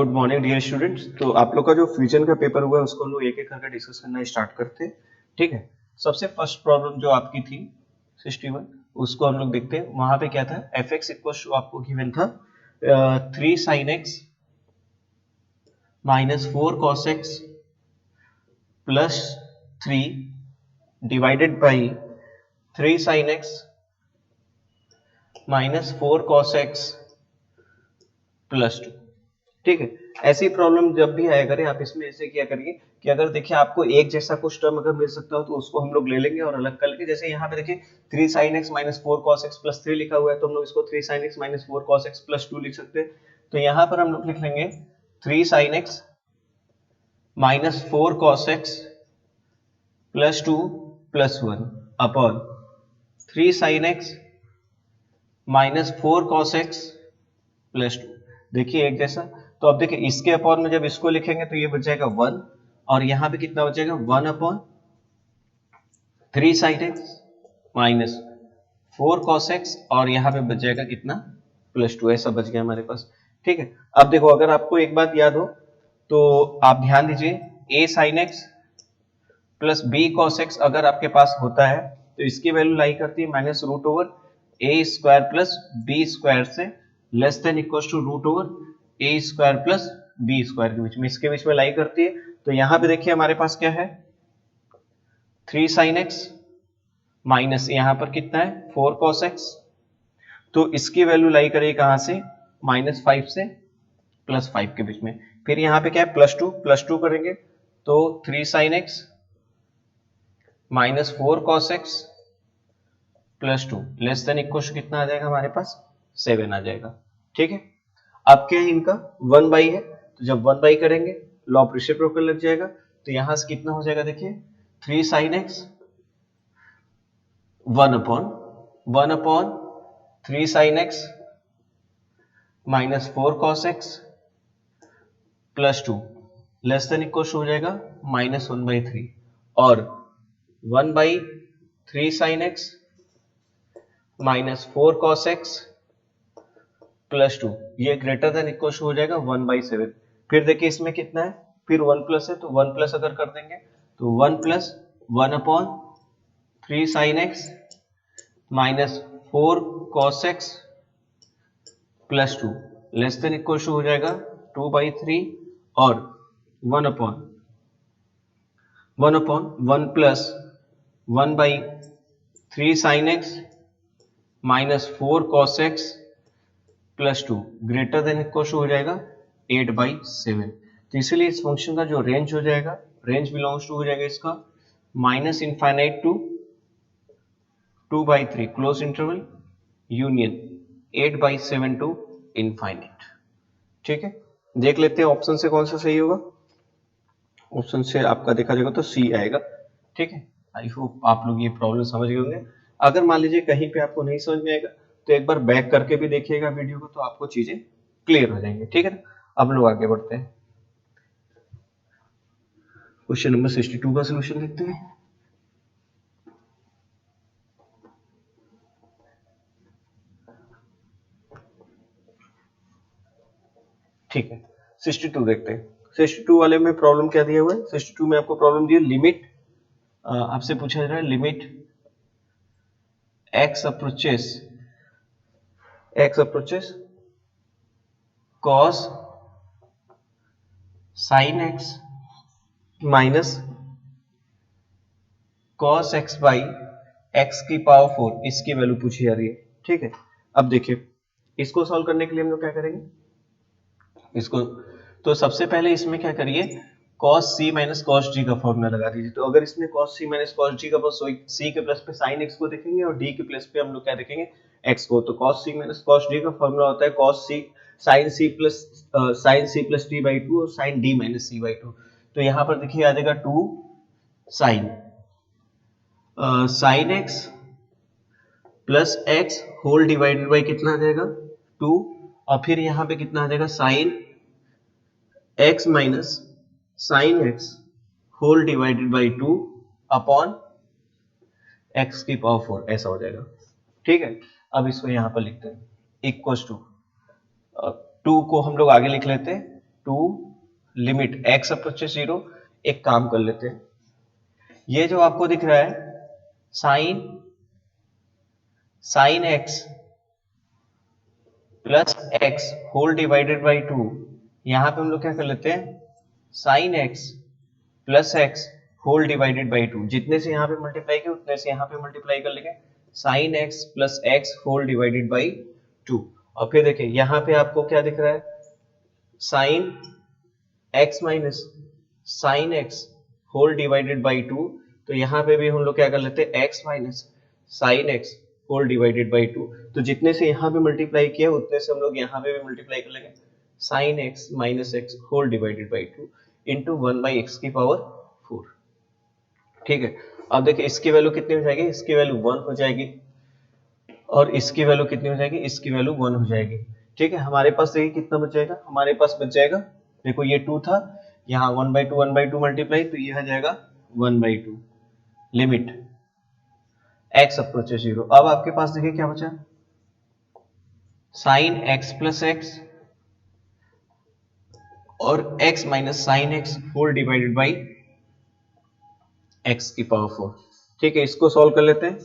Good morning dear students. तो आप लोग का जो फ्यूजन का पेपर हुआ है उसको हम लोग एक एक करके डिस्कस करना स्टार्ट करते हैं। ठीक है, सबसे फर्स्ट प्रॉब्लम जो आपकी थी 61, उसको हम लोग देखते हैं। वहां पे क्या था, एफ एक्स इक्वल टू आपको गिवन था 3 sin x minus 4 cos x plus 3 divided by 3 sin x minus 4 cos x plus 2। ठीक है, ऐसी प्रॉब्लम जब भी आया करे आप इसमें ऐसे किया करिए कि अगर देखिए आपको एक जैसा कुछ टर्म अगर मिल सकता हो तो उसको हम लोग ले लेंगे और अलग कर लेंगे। जैसे यहाँ पे देखिए 3 sin x minus 4 cos x plus 3 लिखा हुआ है, तो हम लोग इसको 3 sin x minus 4 cos x plus 2 लिख सकते हैं। तो यहाँ पर हम लोग लिख लेंगे 3 sin x minus 4 cos x plus 2 plus 1 upon 3 sin x minus 4 cos x plus 2। देखिए एक जैसा, तो अब देखिए इसके अपॉन में जब इसको लिखेंगे तो ये बच जाएगा 1, और यहां पे कितना बचेगा 1 upon 3 sin x minus 4 cos x, और यहां पे बच जाएगा कितना प्लस 2। ऐसा बच गया हमारे पास। ठीक है, अब देखो अगर आपको एक बात याद हो तो आप ध्यान दीजिए, a sin x plus b cos x अगर आपके पास होता है तो इसकी वैल्यू लाई करती है minus root over a square plus b square से less than equal to root over a square plus b square के बीच में, इसके बीच में लाई करती है। तो यहां पे देखिए हमारे पास क्या है 3 sin x माइनस यहां पर कितना है 4 cos x, तो इसकी वैल्यू लाई करेगी कहां से माइनस 5 से प्लस 5 के बीच में। फिर यहां पे क्या है प्लस 2 करेंगे तो 3 sin x minus 4 cos x plus 2 less than equal कितना आ जाएगा हमारे पास 7 आ जाएगा। ठीक है, अब क्या है इनका 1 बाई है, तो जब 1 बाई करेंगे लॉ ऑफ रेसिप्रोकल लग जाएगा। तो यहां से कितना हो जाएगा देखिए 3 sin x 1 upon 3 sin x minus 4 cos x plus 2 less than equal हो जाएगा माइनस 1/3, और 1 by 3 sin x minus 4 cos x plus 2 ये ग्रेटर देन इक्वल हो जाएगा 1/7। फिर देखिए इसमें कितना है, फिर 1 प्लस है तो 1 प्लस अगर कर देंगे तो 1 plus 1 upon 3 sin x minus 4 cos x plus 2 less than equal हो जाएगा 2/3, और 1 upon 1 plus 1/3 sin x minus 4 cos x plus 2 greater than equal हो जाएगा 8/7। तो इसीलिए इस फंक्शन का जो रेंज हो जाएगा, रेंज बिलोंग्स टू हो जाएगा इसका minus infinite to 2/3 close interval union 8/7 to infinite. ठीक है, देख लेते हैं ऑप्शन से कौन सा सही होगा। ऑप्शन से आपका देखा जाएगा तो सी आएगा। ठीक है, आई होप आप लोग ये प्रॉब्लम समझ गए होंगे। अगर मान लीजिए कहीं पे आपको नहीं समझ में आएगा तो एक बार बैक करके भी देखिएगा वीडियो को, तो आपको चीजें क्लियर हो जाएंगी। ठीक है ना, अब लोग आगे बढ़ते हैं। क्वेश्चन नंबर 62 का सोल्यूशन देखते हैं। ठीक है, 62 देखते हैं। 62 वाले में प्रॉब्लम क्या दिया हुआ है, 62 में आपको प्रॉब्लम दिया लिमिट, आपसे पूछा जा रहा है limit x approaches cos sin x minus cos x by x की पावर 4, इसकी वैल्यू पूछी जा रही है। ठीक है, अब देखिए इसको सॉल्व करने के लिए हम लोग क्या करेंगे, इसको तो सबसे पहले इसमें क्या करिए cos c minus cos d का फॉर्मूला लगा दीजिए। तो अगर इसमें cos c minus cos d का c के प्लस पे sin x को देखेंगे और d के प्लस पे हम लोग क्या देखेंगे x को। तो cos c minus cos d का फॉर्मूला होता है cos c sin c plus d by 2 और sin d minus c by 2। तो यहाँ पर देखिए आ जाएगा 2 sin x plus x whole divided by कितना आ जाएगा 2, और फिर यहाँ पे कितना आ जाएगा sin x minus sin x whole divided by 2 upon x की पावर 4, ऐसा हो जाएगा। ठीक है, अब इसको यहां पर लिखते हैं इक्वल टू 2 को हम लोग आगे लिख लेते हैं टू लिमिट x अप्रोचेस 0। एक काम कर लेते हैं, ये जो आपको दिख रहा है sine x plus x whole divided by 2, यहां पे हम लोग क्या कर लेते हैं sine x plus x whole divided by 2, जितने से यहां पे मल्टीप्लाई किया उतने से यहां पे मल्टीप्लाई कर लेंगे sine x plus x whole divided by 2। और फिर देखिए यहां पे आपको क्या दिख रहा है sine x minus sine x whole divided by 2, तो यहां पे भी हम लोग क्या कर लेते हैं x minus sine x whole divided by 2, तो जितने से यहां पे मल्टीप्लाई किया उतने से हम लोग यहां पे भी मल्टीप्लाई कर लेंगे sine x minus x whole divided by 2 into 1 by x की पावर 4। ठीक है, अब देखिए इसकी वैल्यू कितनी हो जाएगी, इसकी वैल्यू 1 हो जाएगी और इसकी वैल्यू कितनी हो जाएगी, इसकी वैल्यू 1 हो जाएगी। ठीक है, हमारे पास देखिए कितना बच जाएगा, हमारे पास बच जाएगा, देखो ये 2 था, यहाँ 1/2 मल्टीप्लाई, तो ये आ जाएगा 1/2 लिमिट x अप्रोचेस 0। अब आपके पास देखिए क्या बचा साइन x प्लस x और x minus sine x whole divided by x की पावर 4। ठीक है, इसको सॉल्व कर लेते हैं,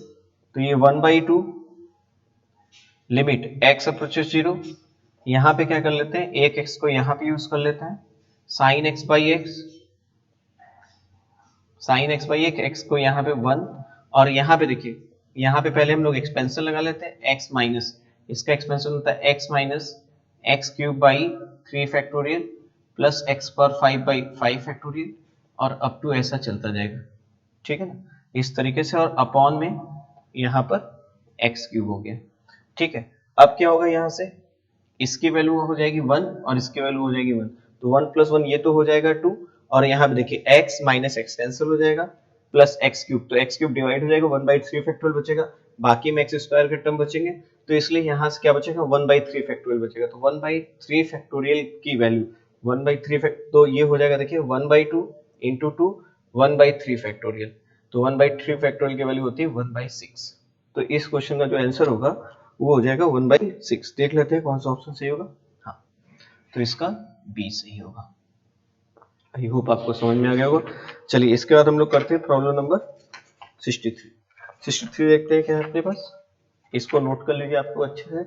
तो ये 1/2 लिमिट x अप्रोचेस 0, यहां पे क्या कर लेते हैं एक x को यहां पे यूज कर लेते हैं sine x by x, sine x by x को यहां पे 1, और यहां पे देखिए यहां पे पहले हम लोग एक्सपेंशन लगा लेते हैं x माइनस, इसका एक्सपेंशन होता है x minus x cube by 3 factorial plus x पर 5 बाई 5 फैक्टोरियल और अप टू ऐसा चलता जाएगा। ठीक है ना, इस तरीके से, और अपॉन में यहाँ पर x क्यूब हो गया। ठीक है, अब क्या होगा यहाँ से इसकी वैल्यू हो जाएगी 1 और इसकी वैल्यू हो जाएगी 1, तो 1 प्लस 1 ये तो हो जाएगा 2, और यहाँ पे देखिए x माइनस एक्स कैंसिल हो जाएगा प्लस एक्स क्यूब, तो एक्स क्यूब डिवाइड हो जाएगा 1/3 फैक्टोरियल बचेगा, बाकी में एक्स स्क्वायर के टर्म बचेंगे, तो इसलिए यहाँ से क्या बचेगा 1/3 फैक्टोरियल बचेगा, तो 1/3 फैक्टोरियल की वैल्यू 1/3 तो ये हो जाएगा देखिए 1/2 इंटू 2 1/3 फैक्टोरियल, तो 1/3 फैक्टोरियल की वैल्यू होती है 1/6, तो इस क्वेश्चन का जो आंसर होगा वो हो जाएगा 1/6। देख लेते हैं कौन सा ऑप्शन सही होगा, हाँ तो इसका बी सही होगा। आई होप आपको समझ में आ गया होगा। चलिए इसके बाद हम लोग करते हैं प्रॉब्लम नंबर 63 देखते हैं क्या है अपने पास, इसको नोट कर लीजिए आपको अच्छे से।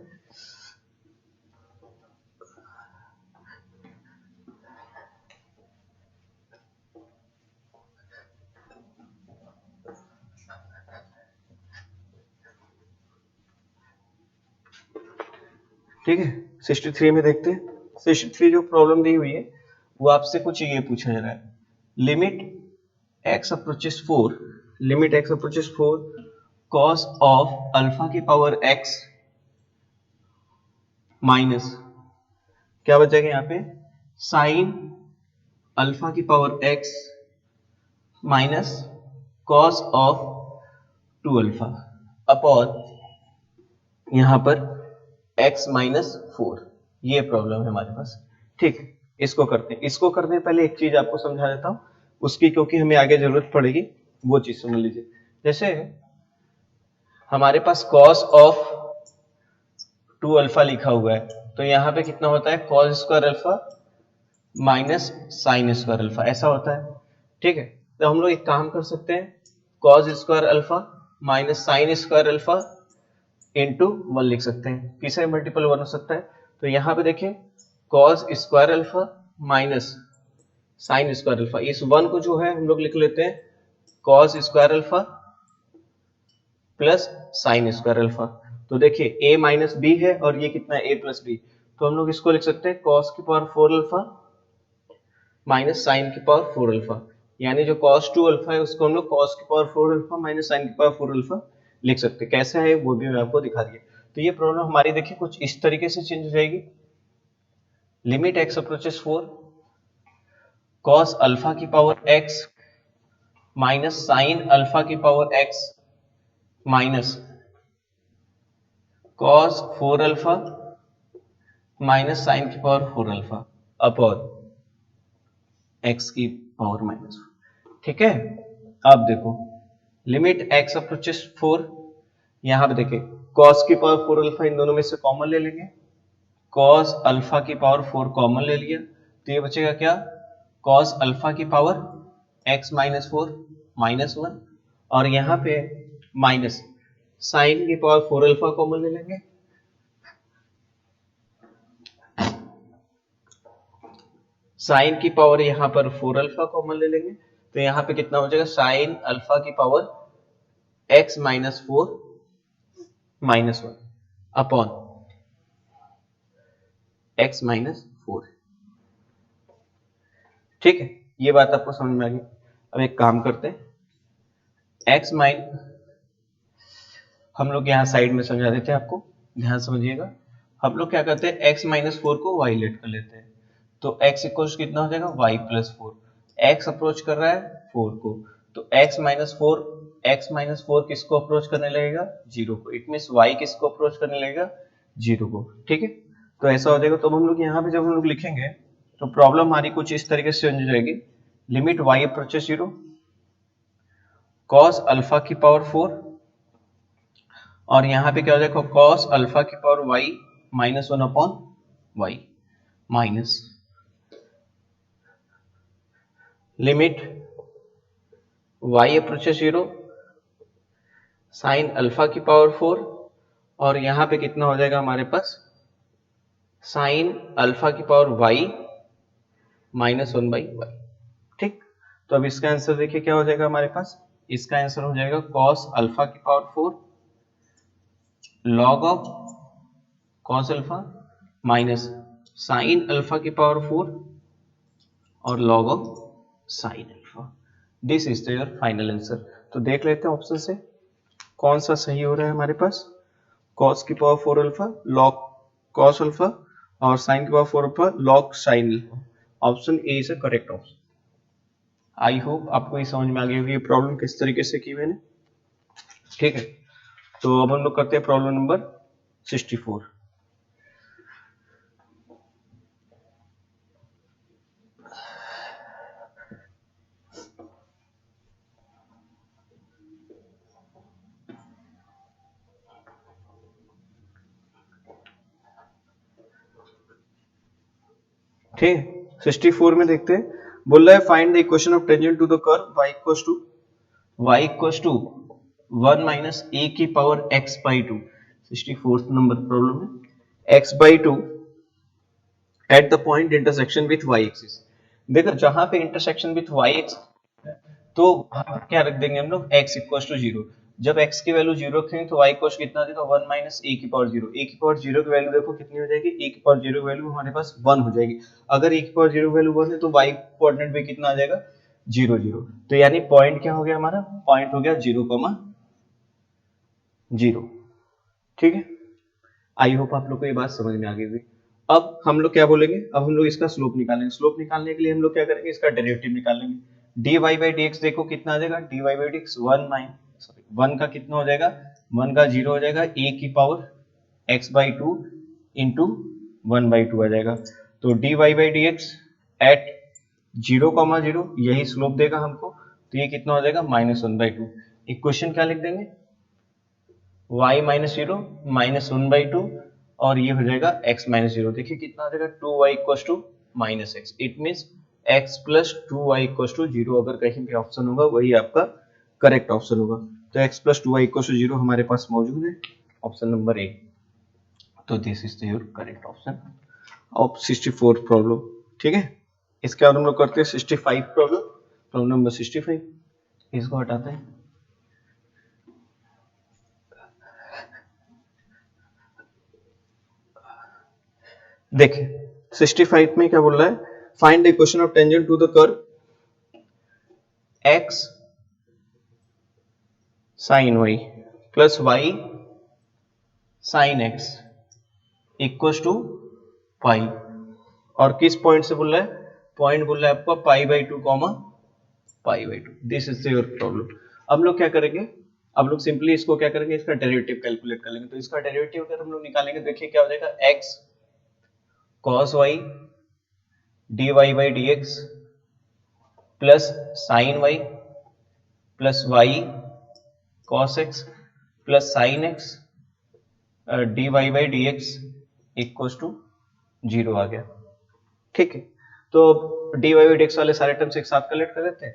ठीक है, 63 में देखते हैं। 63 जो प्रॉब्लम दी हुई है वो आपसे कुछ ये पूछा जा रहा है, limit x approaches 4, limit x approaches 4 cos of alpha की पावर x माइनस क्या बचेगा यहाँ पे साइन अल्फा की power x minus cos of 2 alpha upon यहां पर x माइनस 4, ये प्रॉब्लम है हमारे पास। ठीक, इसको करते हैं, इसको करने पहले एक चीज आपको समझा देता हूं उसकी, क्योंकि हमें आगे जरूरत पड़ेगी, वो चीज समझ लीजिए। जैसे हमारे पास cos ऑफ 2 अल्फा लिखा हुआ है, तो यहाँ पे कितना होता है cos square alpha minus sine square alpha, ऐसा होता है। ठीक है, तो हम लोग एक काम कर सकते हैं cos square alpha minus sine square alpha into 1 लिख सकते हैं, किसका मल्टीपल 1 हो सकता है, तो यहाँ पे देखिए cos square alpha minus sine square alpha, इस 1 को जो है हम लोग लिख लेते हैं cos square alpha plus sine square alpha, तो देखिए a माइनस बी है और ये कितना है a प्लस बी, तो हम लोग इसको लिख सकते हैं cos की पावर 4 अल्फा माइनस साइन की पावर 4 अल्फा, यानी जो cos 2 अल्फा है उसको हम लोग cos की पावर 4 अल्फा माइनस साइन की पावर 4 अल्फा लिख सकते हैं। कैसे है वो भी मैं आपको दिखा दिया। तो ये प्रॉब्लम हमारी देखिए कुछ इस तरीके से चेंज हो जाएगी, limit x approaches 4 cos alpha की power x minus sine alpha की power x minus cos 4 alpha minus sine की पावर 4 अल्फा अपॉन x की पावर माइनस। ठीक है, अब देखो लिमिट x अप्रोचेस 4, यहां पे देखिए cos की पावर 4 अल्फा इन दोनों में से कॉमन ले लेंगे, cos अल्फा की पावर 4 कॉमन ले लिया, तो ये बचेगा क्या, कॉस अल्फा की पावर x माइनस 4 माइनस 1, और यहाँ पे माइनस साइन की पावर 4 अल्फा कॉमन ले लेंगे, साइन की पावर यहाँ पर 4 अल्फा कॉमन ले लेंगे, तो यहाँ पे कितना हो जाएगा, साइन अल्फा की power x minus 4 minus 1 upon x minus 4। ठीक है, ये बात आपको समझ में आ गई। अब एक काम करते हैं, x माइन हम लोग यहाँ साइड में समझा देते हैं आपको, ध्यान समझिएगा। हम लोग क्या करते हैं, x माइनस 4 को y लेट कर लेते हैं, तो x इक्वल कितना हो जाएगा, y प्लस 4। x अप्रोच कर रहा है 4 को, तो x माइनस 4 किसको अप्रोच करने लगेगा, 0 को। इट मीन्स y किसको अप्रोच करने लगेगा, 0 को। ठीक है, तो ऐसा हो जाएगा। तो हम लोग यहाँ पे जब हम लोग लिखेंगे तो प्रॉब्लम हमारी कुछ इस तरीके से बन जाएगी, limit y approaches 0, cos alpha की पावर 4, और यहाँ पे क्या हो जाएगा, कॉस अल्फा की power y minus 1 upon y minus limit y approaches 0, sign alpha की पावर 4, और यहाँ पे कितना हो जाएगा हमारे पास, साइन अल्फा की power y minus 1 by y। ठीक, तो अब इसका आंसर देखिए क्या हो जाएगा हमारे पास, इसका आंसर हो जाएगा कॉस अल्फा की power 4 log of cos alpha minus sine alpha की पावर 4 और log of sine alpha. This is your final answer. तो देख लेते हैं ऑप्शन से कौन सा सही हो रहा है हमारे पास, cos की power 4 alpha log cos alpha और sin की power 4 alpha log sin alpha. Option A is a correct option. I hope आपको ये समझ में आ गई होगी ये प्रॉब्लम किस तरीके से की मैंने। ठीक है, तो अब हम लोग करते हैं प्रॉब्लम नंबर 64। ठीक, 64 में देखते हैं, बोल रहा है find the equation of tangent to the curve y equals to 1 minus a की power x by 2। 64 number problem है, x by 2 at the point intersection with y axis. देखो जहां पे इंटरसेक्शन विथ y एक्सिस तो वहां क्या रख देंगे हम लोग, x इक्वल्स टू 0। जब x की वैल्यू 0 रखेंगे तो y इक्वल्स कितना देगा, 1 माइनस ए की पावर 0। ए की पावर 0 की वैल्यू देखो कितनी हो जाएगी, ए की पावर 0 की वैल्यू हमारे पास 1 हो जाएगी। अगर ए की पावर 0 की वैल्यू 1 है तो y कोऑर्डिनेट पे कितना आ जाएगा, 0 0। तो यानी पॉइंट क्या हो गया हमारा, पॉइंट हो गया 0,0। ठीक है, आई होप आप लोग को ये बात समझ में आ गई होगी। अब हम लोग क्या बोलेंगे, अब हम लोग इसका स्लोप निकालेंगे। स्लोप निकालने के लिए हम लोग क्या करेंगे, इसका डेरिवेटिव निकालेंगे। dy बाई डी एक्स देखो कितना आ जाएगा, dy बाई डी एक्स 1 का कितना हो जाएगा, 1 का 0 हो जाएगा, a की power x by 2 into 1 by 2 आ जाएगा। तो dy by d x at 0,0 यही स्लोप देगा हमको, तो ये कितना हो जाएगा, -1 बाई 2। इक्वेशन क्या लिख देंगे, y माइनस 0 माइनस 1 बाई 2, और ये हो जाएगा x माइनस 0। देखिए कितना आ जाएगा, 2y equals to minus x. It means x plus 2y equals to 0 अगर कहीं भी ऑप्शन होगा वही आपका करेक्ट ऑप्शन होगा। तो x plus 2y equals to 0 हमारे पास मौजूद है, ऑप्शन नंबर ए। तो this is your correct option of 64 problem. ठीक है, इसके बाद हम लोग करते हैं 65 प्रॉब्लम, प्रॉब्लम नंबर 65। इसको हटाते हैं। देखिए 65 में क्या बोल रहा है, find the equation of tangent to the curve x sin y plus y sin x equals to pi. और किस पॉइंट से बोल रहा है, पॉइंट बोल रहा है आपको पाई by 2 comma pi by 2। This is your problem. अब लोग क्या करेंगे, अब लोग सिंपली इसको क्या करेंगे, इसका डेरिवेटिव कैलकुलेट कर लेंगे। तो इसका डेरिवेटिव अगर हम लोग निकालेंगे, देखिए क्या हो जाएगा, x cos y dy by d x plus sine y plus y cos x plus sine x dy by d x equals to 0 आ गया। ठीक है, तो dy बाई dx वाले सारे टर्म्स एक साथ कलेक्ट कर देते हैं,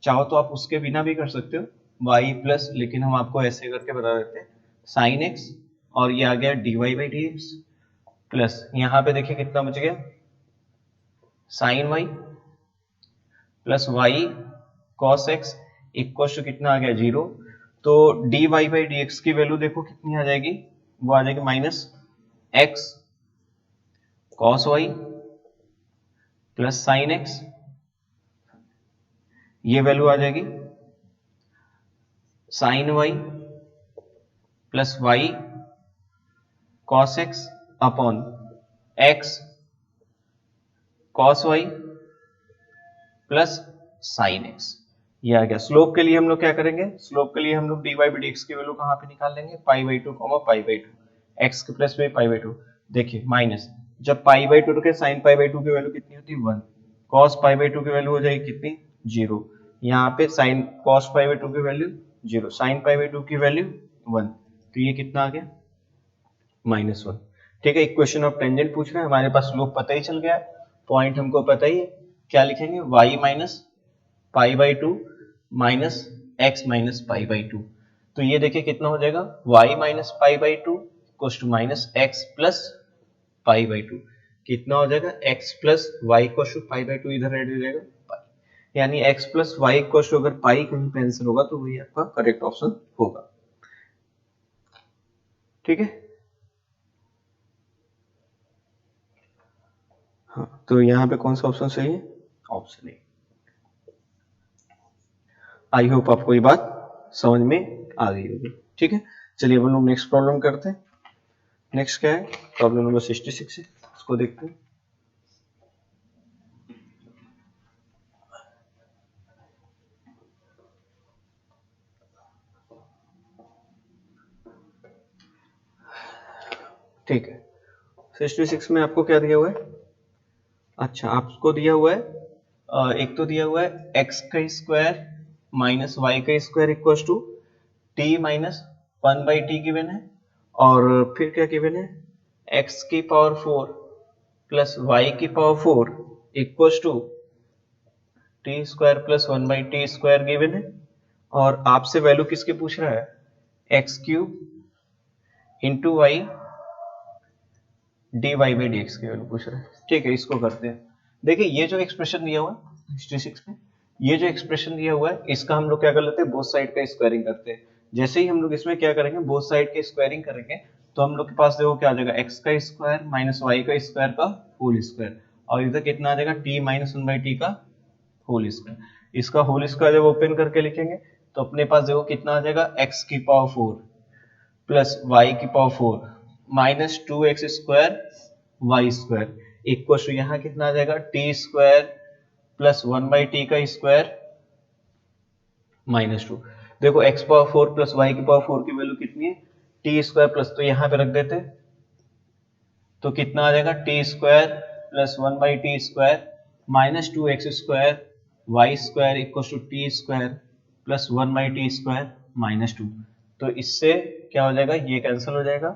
चाहो तो आप उसके बिना भी कर सकते हो y प्लस, लेकिन हम आपको ऐसे करके बता देते हैं sin x, और ये आ गया dy बाई dx प्लस यहाँ पे देखिए कितना बच गया sin y plus y cos x equal to कितना आ गया 0। तो dy बाई dx की वैल्यू देखो कितनी आ जाएगी, वो आ जाएगी minus x cos y plus sin x, ये वैल्यू आ जाएगी sin y plus y cos x upon x cos y plus sin x, ये आ गया। स्लोप के लिए हम लोग क्या करेंगे, स्लोप के लिए हम लोग dy बाई dx की वैल्यू कहाँ पे निकाल लेंगे, पाई बाई 2 पाई बाई 2 x के प्लस में पाई बाई 2। देखिए माइनस, जब पाई बाई 2 के साइन पाई बाई 2 की वैल्यू कितनी होती है 1, cos पाई बाई 2 की वैल्यू हो जाएगी कितनी 0, यहाँ पे साइन cos पाई बाई 2 की वैल्यू 0, साइन पाई बाई 2 की वैल्यू 1, तो ये कितना आ गया -1। ठीक है, इक्वेशन ऑफ टेंजेंट पूछ रहे हैं, हमारे पास स्लोप पता ही चल गया है, पॉइंट हमको पता ही है, क्या लिखेंगे y minus pi by 2 minus x minus pi by 2। तो ये देखिए कितना हो जाएगा y minus pi by 2 equals to minus x plus pi by 2, कितना हो जाएगा x plus y equals to pi by 2, इधर ऐड हो जाएगा पाई, यानी x plus y equals to अगर पाई कहीं पे आंसर होगा तो वही आपका करेक्ट ऑप्शन होगा। ठीक है, हाँ तो यहाँ पे कौन सा ऑप्शन सही है, ऑप्शन ए। आई होप आपको ये बात समझ में आ गई होगी। ठीक है, चलिए अब हम लोग नेक्स्ट प्रॉब्लम करते हैं। नेक्स्ट क्या है, प्रॉब्लम नंबर 66 है, उसको देखते हैं। ठीक है, 66 में आपको क्या दिया हुआ है, अच्छा आपको दिया हुआ है एक तो दिया हुआ है एक्स का स्क्वायर माइनस वाई का square equal to t minus 1 by t given है, और फिर क्या गिवन है एक्स की पावर 4 प्लस वाई की power 4 equal to t square plus 1 by t square given है, और आपसे वैल्यू किसकी पूछ रहा है x cube into y d y by d x की वैल्यू पूछ रहा है। ठीक है, इसको करते हैं। देखिए ये जो एक्सप्रेशन दिया हुआ है 66 में, ये जो एक्सप्रेशन दिया हुआ है इसका हम लोग क्या कर लेते हैं बोथ साइड का स्क्वायरिंग करते हैं। जैसे ही हम लोग इसमें क्या करेंगे बोथ साइड के स्क्वायरिंग करेंगे तो हम लोग के पास देखो क्या आ जाएगा एक्स का स्क्वायर माइनस वाई का स्क्वायर का होल स्क्वायर, और इधर कितना आ जाएगा टी माइनस 1 बाई टी का होल स्क्वायर। इसका होल स्क्वायर जब ओपन करके लिखेंगे तो अपने पास देखो कितना आ जाएगा एक्स की पावर 4 प्लस वाई की power 4 minus 2x square y square equal to यहाँ कितना आ जाएगा t square plus 1 by t का स्क्वायर माइनस 2। देखो x पावर 4 प्लस वाई की पावर 4 की वैल्यू कितनी है टी स्क्वायर प्लस, तो यहाँ पे रख देते हैं तो कितना आ जाएगा t square plus 1 by t square minus 2x square y square equal to t square plus 1 by t square minus 2। तो इससे क्या हो जाएगा ये कैंसिल हो जाएगा,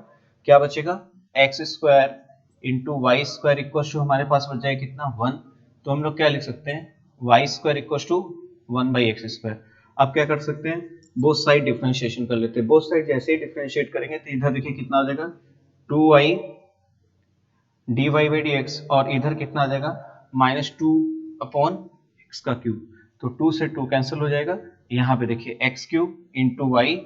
क्या बचेगा x square into y square equal to हमारे पास बच जाएगा कितना 1, तो हम लोग क्या लिख सकते हैं y square equal to 1 by x square. अब क्या कर सकते हैं बोथ साइड डिफरेंशिएशन कर लेते हैं, बोथ साइड जैसे ही डिफरेंशिएट करेंगे तो इधर देखिए कितना आ जाएगा 2y dy by d x, और इधर कितना आ जाएगा माइनस 2 अपॉन एक्स का क्यूब, तो 2 से 2 कैंसिल हो जाएगा, यहाँ पे देखिए x cube into y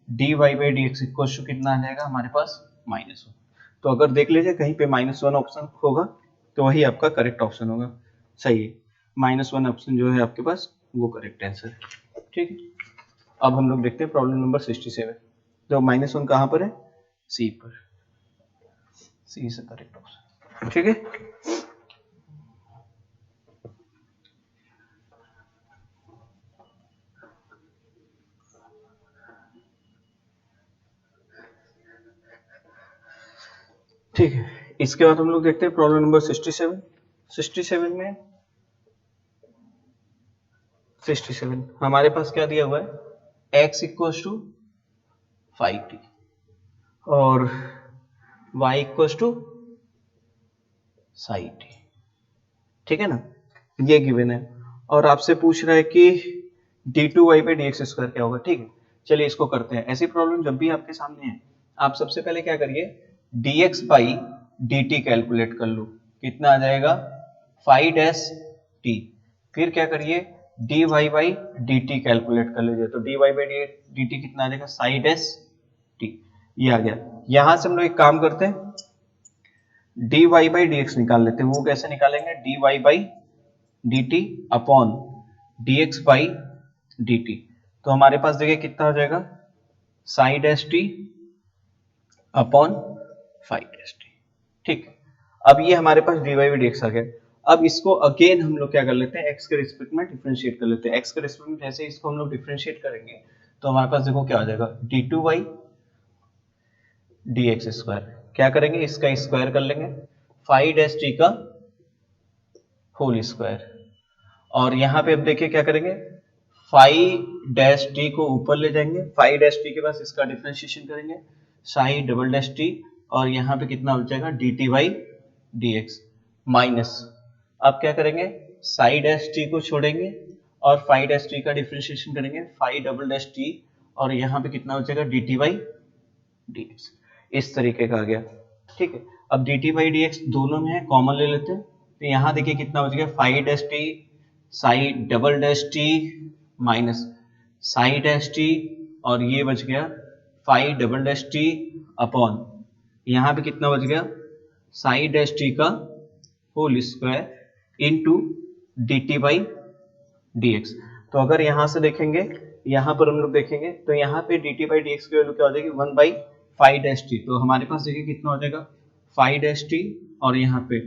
d y by d x equal to कितना आ जाएगा हमारे पास -1। तो अगर देख लीजिए कहीं पे -1 ऑप्शन होगा तो वही आपका करेक्ट ऑप्शन होगा। सही है, -1 ऑप्शन जो है आपके पास वो करेक्ट आंसर है। ठीक है, अब हम लोग देखते हैं प्रॉब्लम नंबर 67। तो -1 कहाँ पर है सी पर, सी इज करेक्ट ऑप्शन। ठीक है, ठीक है, इसके बाद हम लोग देखते हैं प्रॉब्लम नंबर 67। 67 में 67 हमारे पास क्या दिया हुआ है x इक्वल टू 5t और y equal to psi t। ठीक है ना, ये गिवन है और आपसे पूछ रहा है कि d2y/dx² क्या होगा। ठीक है, चलिए इसको करते हैं। ऐसी प्रॉब्लम जब भी आपके सामने है, आप सबसे पहले क्या करिए, dx/dt कैलकुलेट कर लो। कितना आ जाएगा 5-t। फिर क्या करिए, dy/dt कैलकुलेट कर लीजिए। तो dy/dt कितना आ जाएगा psi-t। ये आ गया। यहां से हम लोग एक काम करते हैं, dy/dx निकाल लेते हैं। वो कैसे निकालेंगे, dy/dt अपॉन dx/dt। तो हमारे पास देखिए कितना हो जाएगा psi-t अपॉन phi-t। ठीक, अब ये हमारे पास dy/dx आ गया। अब इसको अगेन हम लोग क्या कर लेते हैं, x के रिस्पेक्ट में डिफरेंशिएट कर लेते हैं। x के रिस्पेक्ट में जैसे इसको हम लोग डिफरेंशिएट करेंगे तो हमारे पास देखो क्या हो जाएगा, d2y/dx²। क्या करेंगे, इसका स्क्वायर कर लेंगे, phi-t का होल स्क्वायर। और यहाँ पे अब देखिए क्या करेंगे, phi-t को ऊपर ले जाएंगे, phi-t के पास इसका डिफरेंशिएशन करेंगे, psi-t, और यहाँ पे कितना हो जाएगा dt/dx माइनस। अब क्या करेंगे, psi-t को छोड़ेंगे और phi-t का डिफरेंशिएशन करेंगे, phi-t, और यहाँ पे कितना हो जाएगा dt/dx। इस तरीके का आ गया। ठीक है, अब dt/dx दोनों में है, कॉमन ले लेते हैं। तो यहाँ देखिए कितना हो जाएगा phi-t psi-t माइनस psi-t, और ये बच गया phi-t अपॉन यहाँ पे कितना बच गया psi-t का होल स्क्वायर इनटू dt/dx। तो अगर यहाँ से देखेंगे, यहाँ पर हम लोग देखेंगे तो यहाँ पे dt/dx की वैल्यू क्या हो जाएगी 1/phi-t। तो हमारे पास देखिए कितना हो जाएगा phi-t, और यहाँ पे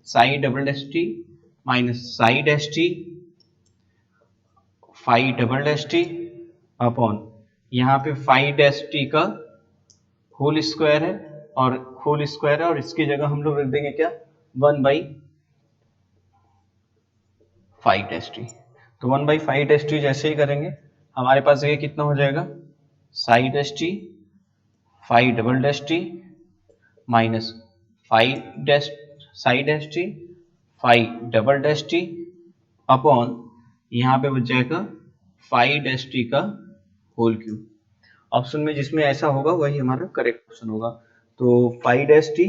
psi-t minus psi-t phi-t upon यहाँ पे phi-t का होल स्क्वायर है, और इसकी जगह हम लोग रख देंगे क्या 1/phi-t। तो 1/phi-t जैसे ही करेंगे हमारे पास ये कितना हो जाएगा psi-t phi-t minus psi-t phi-t upon यहाँ पे बच जाएगा phi-t का होल क्यूब। ऑप्शन में जिसमें ऐसा होगा वही हमारा करेक्ट ऑप्शन होगा। तो phi-t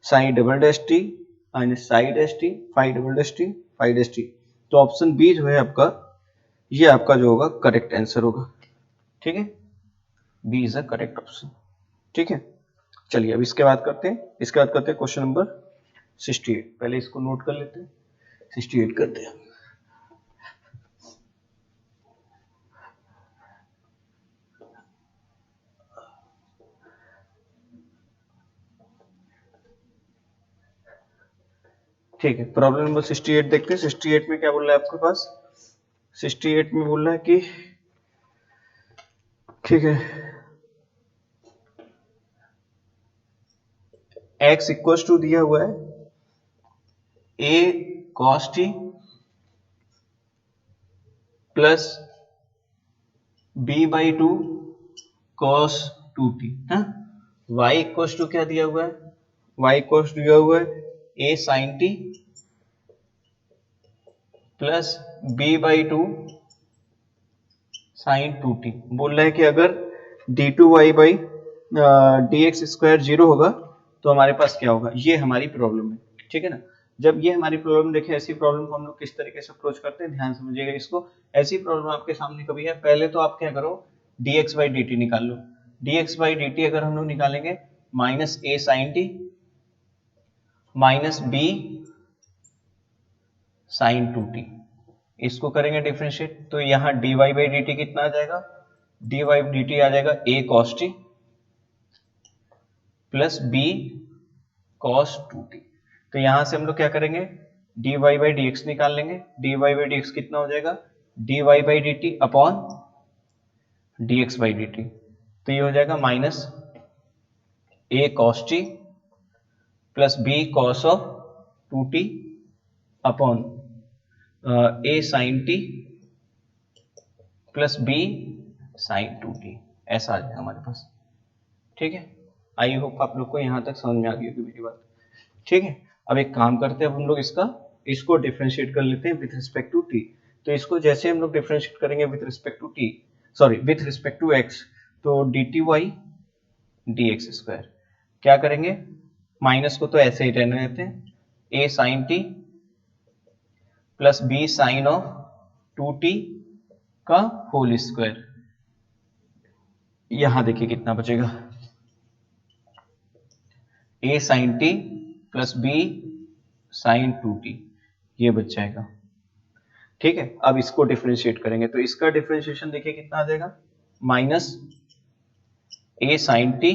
psi-t minus psi-t phi-t। तो ऑप्शन बी जो है आपका, ये आपका जो होगा करेक्ट आंसर होगा। ठीक है, B is a correct option. ठीक है, चलिए अब इसके बाद करते हैं क्वेश्चन नंबर 68। पहले इसको नोट कर लेते हैं, 68 करते हैं। ठीक है, प्रॉब्लम नंबर 68 देखते हैं। 68 में क्या बोल रहा है आपके पास, 68 में बोल रहा है कि ठीक है x इक्वल टू दिया हुआ है a cos t plus b/2 cos 2t है। y इक्वल टू क्या दिया हुआ है, y इक्वल टू दिया हुआ है a sin t plus b/2 sin 2t। बोल रहा है कि अगर d2y/dx² 0 होगा तो हमारे पास क्या होगा। ये हमारी प्रॉब्लम है, ठीक है ना। जब ये हमारी प्रॉब्लम देखें, ऐसी प्रॉब्लम को हम लोग किस तरीके से अप्रोच करते हैं, ध्यान समझिएगा इसको। ऐसी प्रॉब्लम आपके सामने कभी है, पहले तो आप क्या करो dx/dt निकाल लो। dx/dt अगर हम लोग निकालेंगे minus a sin t minus b sin 2t, इसको करेंगे डिफरेंशिएट। तो यहाँ dy/dt कितना आ जाएगा, dy/dt आ जाएगा a cos t plus b cos 2t। तो यहां से हम लोग क्या करेंगे, dy/dx निकाल लेंगे। dy/dx कितना हो जाएगा dy/dt अपॉन dx/dt। तो ये हो जाएगा minus a cos t plus b cos of 2t upon a sin t plus b sin 2t। ऐसा आ जाएगा हमारे पास। ठीक है, आई होप आप लोग को यहां तक समझ में आ गई होगी मेरी बात। ठीक है, अब एक काम करते हैं, अब हम लोग इसका इसको डिफरेंशिएट कर लेते हैं विथ रिस्पेक्ट टू टी। तो इसको जैसे हम लोग डिफरेंशिएट करेंगे with respect to t, sorry with respect to x, तो d t y d x square, क्या करेंगे माइनस को तो ऐसे ही रहने देते हैं, a sine t plus b sine of two t का होल स्क्वायर। यहां देखिए कितना बचेगा, a sine t plus b sine two t, ये बच जाएगा। ठीक है, अब इसको डिफरेंशिएट करेंगे तो इसका डिफरेंशिएशन देखिए कितना आ जाएगा, minus a sine t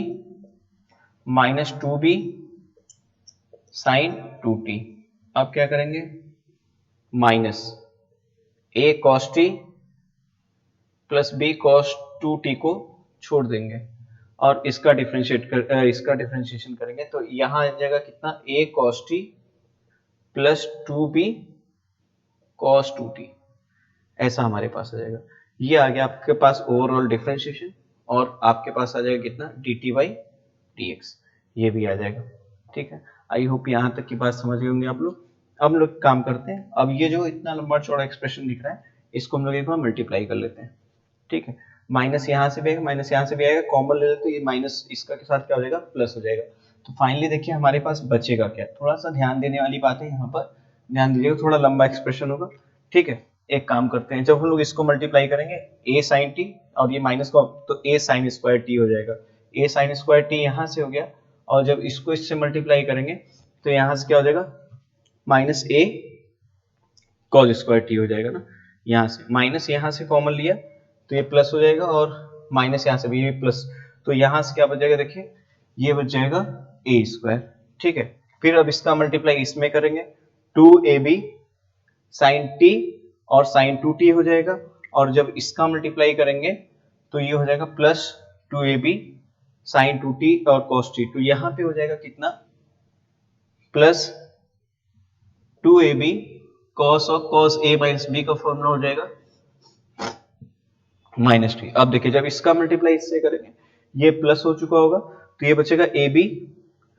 minus two b sine two t. अब क्या करेंगे, minus a cos t plus b cos two t को छोड़ देंगे और इसका डिफरेंशिएशन करेंगे तो यहां आ जाएगा कितना, a cos t plus two b cos two t, ऐसा हमारे पास आ जाएगा। ये आ गया आपके पास ओवरऑल डिफरेंशिएशन और आपके पास आ जाएगा कितना, d t y d x, ये भी आ जाएगा। ठीक है, आई होप यहाँ तक की बात समझ गए होंगे आप लोग। अब हम लोग काम करते हैं, अब ये जो इतना लंबा चौड़ा एक्सप्रेशन दिख रहा है इसको हम लोग एक बार मल्टीप्लाई कर लेते हैं। ठीक है, माइनस यहाँ से भी आएगा, माइनस यहाँ से भी आएगा, कॉमन ले लेते तो ये माइनस इसका के साथ क्या हो जाएगा, प्लस हो जाएगा। तो फाइनली देखिए हमारे पास बचेगा क्या, थोड़ा सा ध्यान देने वाली बात है यहाँ पर, ध्यान दीजिएगा, थोड़ा लंबा एक्सप्रेशन होगा। ठीक है, एक काम करते हैं, जब हम लोग इसको मल्टीप्लाई करेंगे ए साइन टी और ये माइनस को, तो ए साइन स्क्वायर टी हो जाएगा, ए साइन स्क्वायर टी यहाँ से हो गया, और जब इसको इससे मल्टीप्लाई करेंगे तो यहाँ से क्या हो जाएगा, minus a cos square T हो जाएगा ना। यहाँ से माइनस यहाँ से कॉमन लिया तो ये प्लस हो जाएगा और माइनस यहाँ से भी प्लस, तो यहाँ से क्या बच जाएगा, देखिए ये बच जाएगा ए स्क्वायर। ठीक है, फिर अब इसका मल्टीप्लाई इसमें करेंगे, two A B sine t और साइन टू टी हो जाएगा, और जब इसका मल्टीप्लाई करेंगे तो ये हो जाएगा plus two A B sine two t और कॉस टी, तो यहाँ पे हो जाएगा कितना, plus two A B cos और कॉस ए माइनस बी का फॉर्मूला हो जाएगा माइनस टी। अब देखिए जब इसका मल्टीप्लाई इससे करेंगे ये प्लस हो चुका होगा तो ये बचेगा A B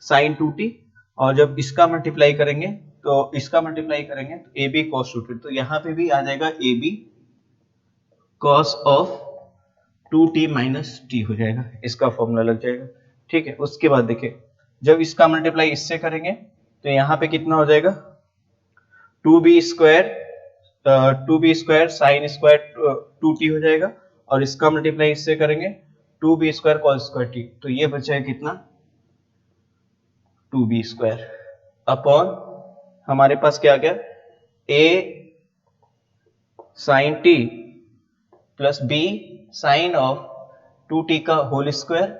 sine two t, और जब इसका मल्टीप्लाई करेंगे तो A B cos two t, तो यहाँ पे भी आ जाएगा A B cos of two t minus t हो जाएगा, इसका फॉर्मूला लग जाएगा। ठीक है, उसके बाद देखिए जब इसका मल्टीप्लाई इससे करेंगे तो यहाँ पे कितना हो जाएगा, two B square sine square two t हो जाएगा, और इसका मल्टीप्लाई इससे करेंगे two B square cos square t, तो ये बचेगा कितना, टू बी स्क्वायर अपॉन हमारे पास क्या आ गया, a sine t plus b sine of two t का होल स्क्वायर,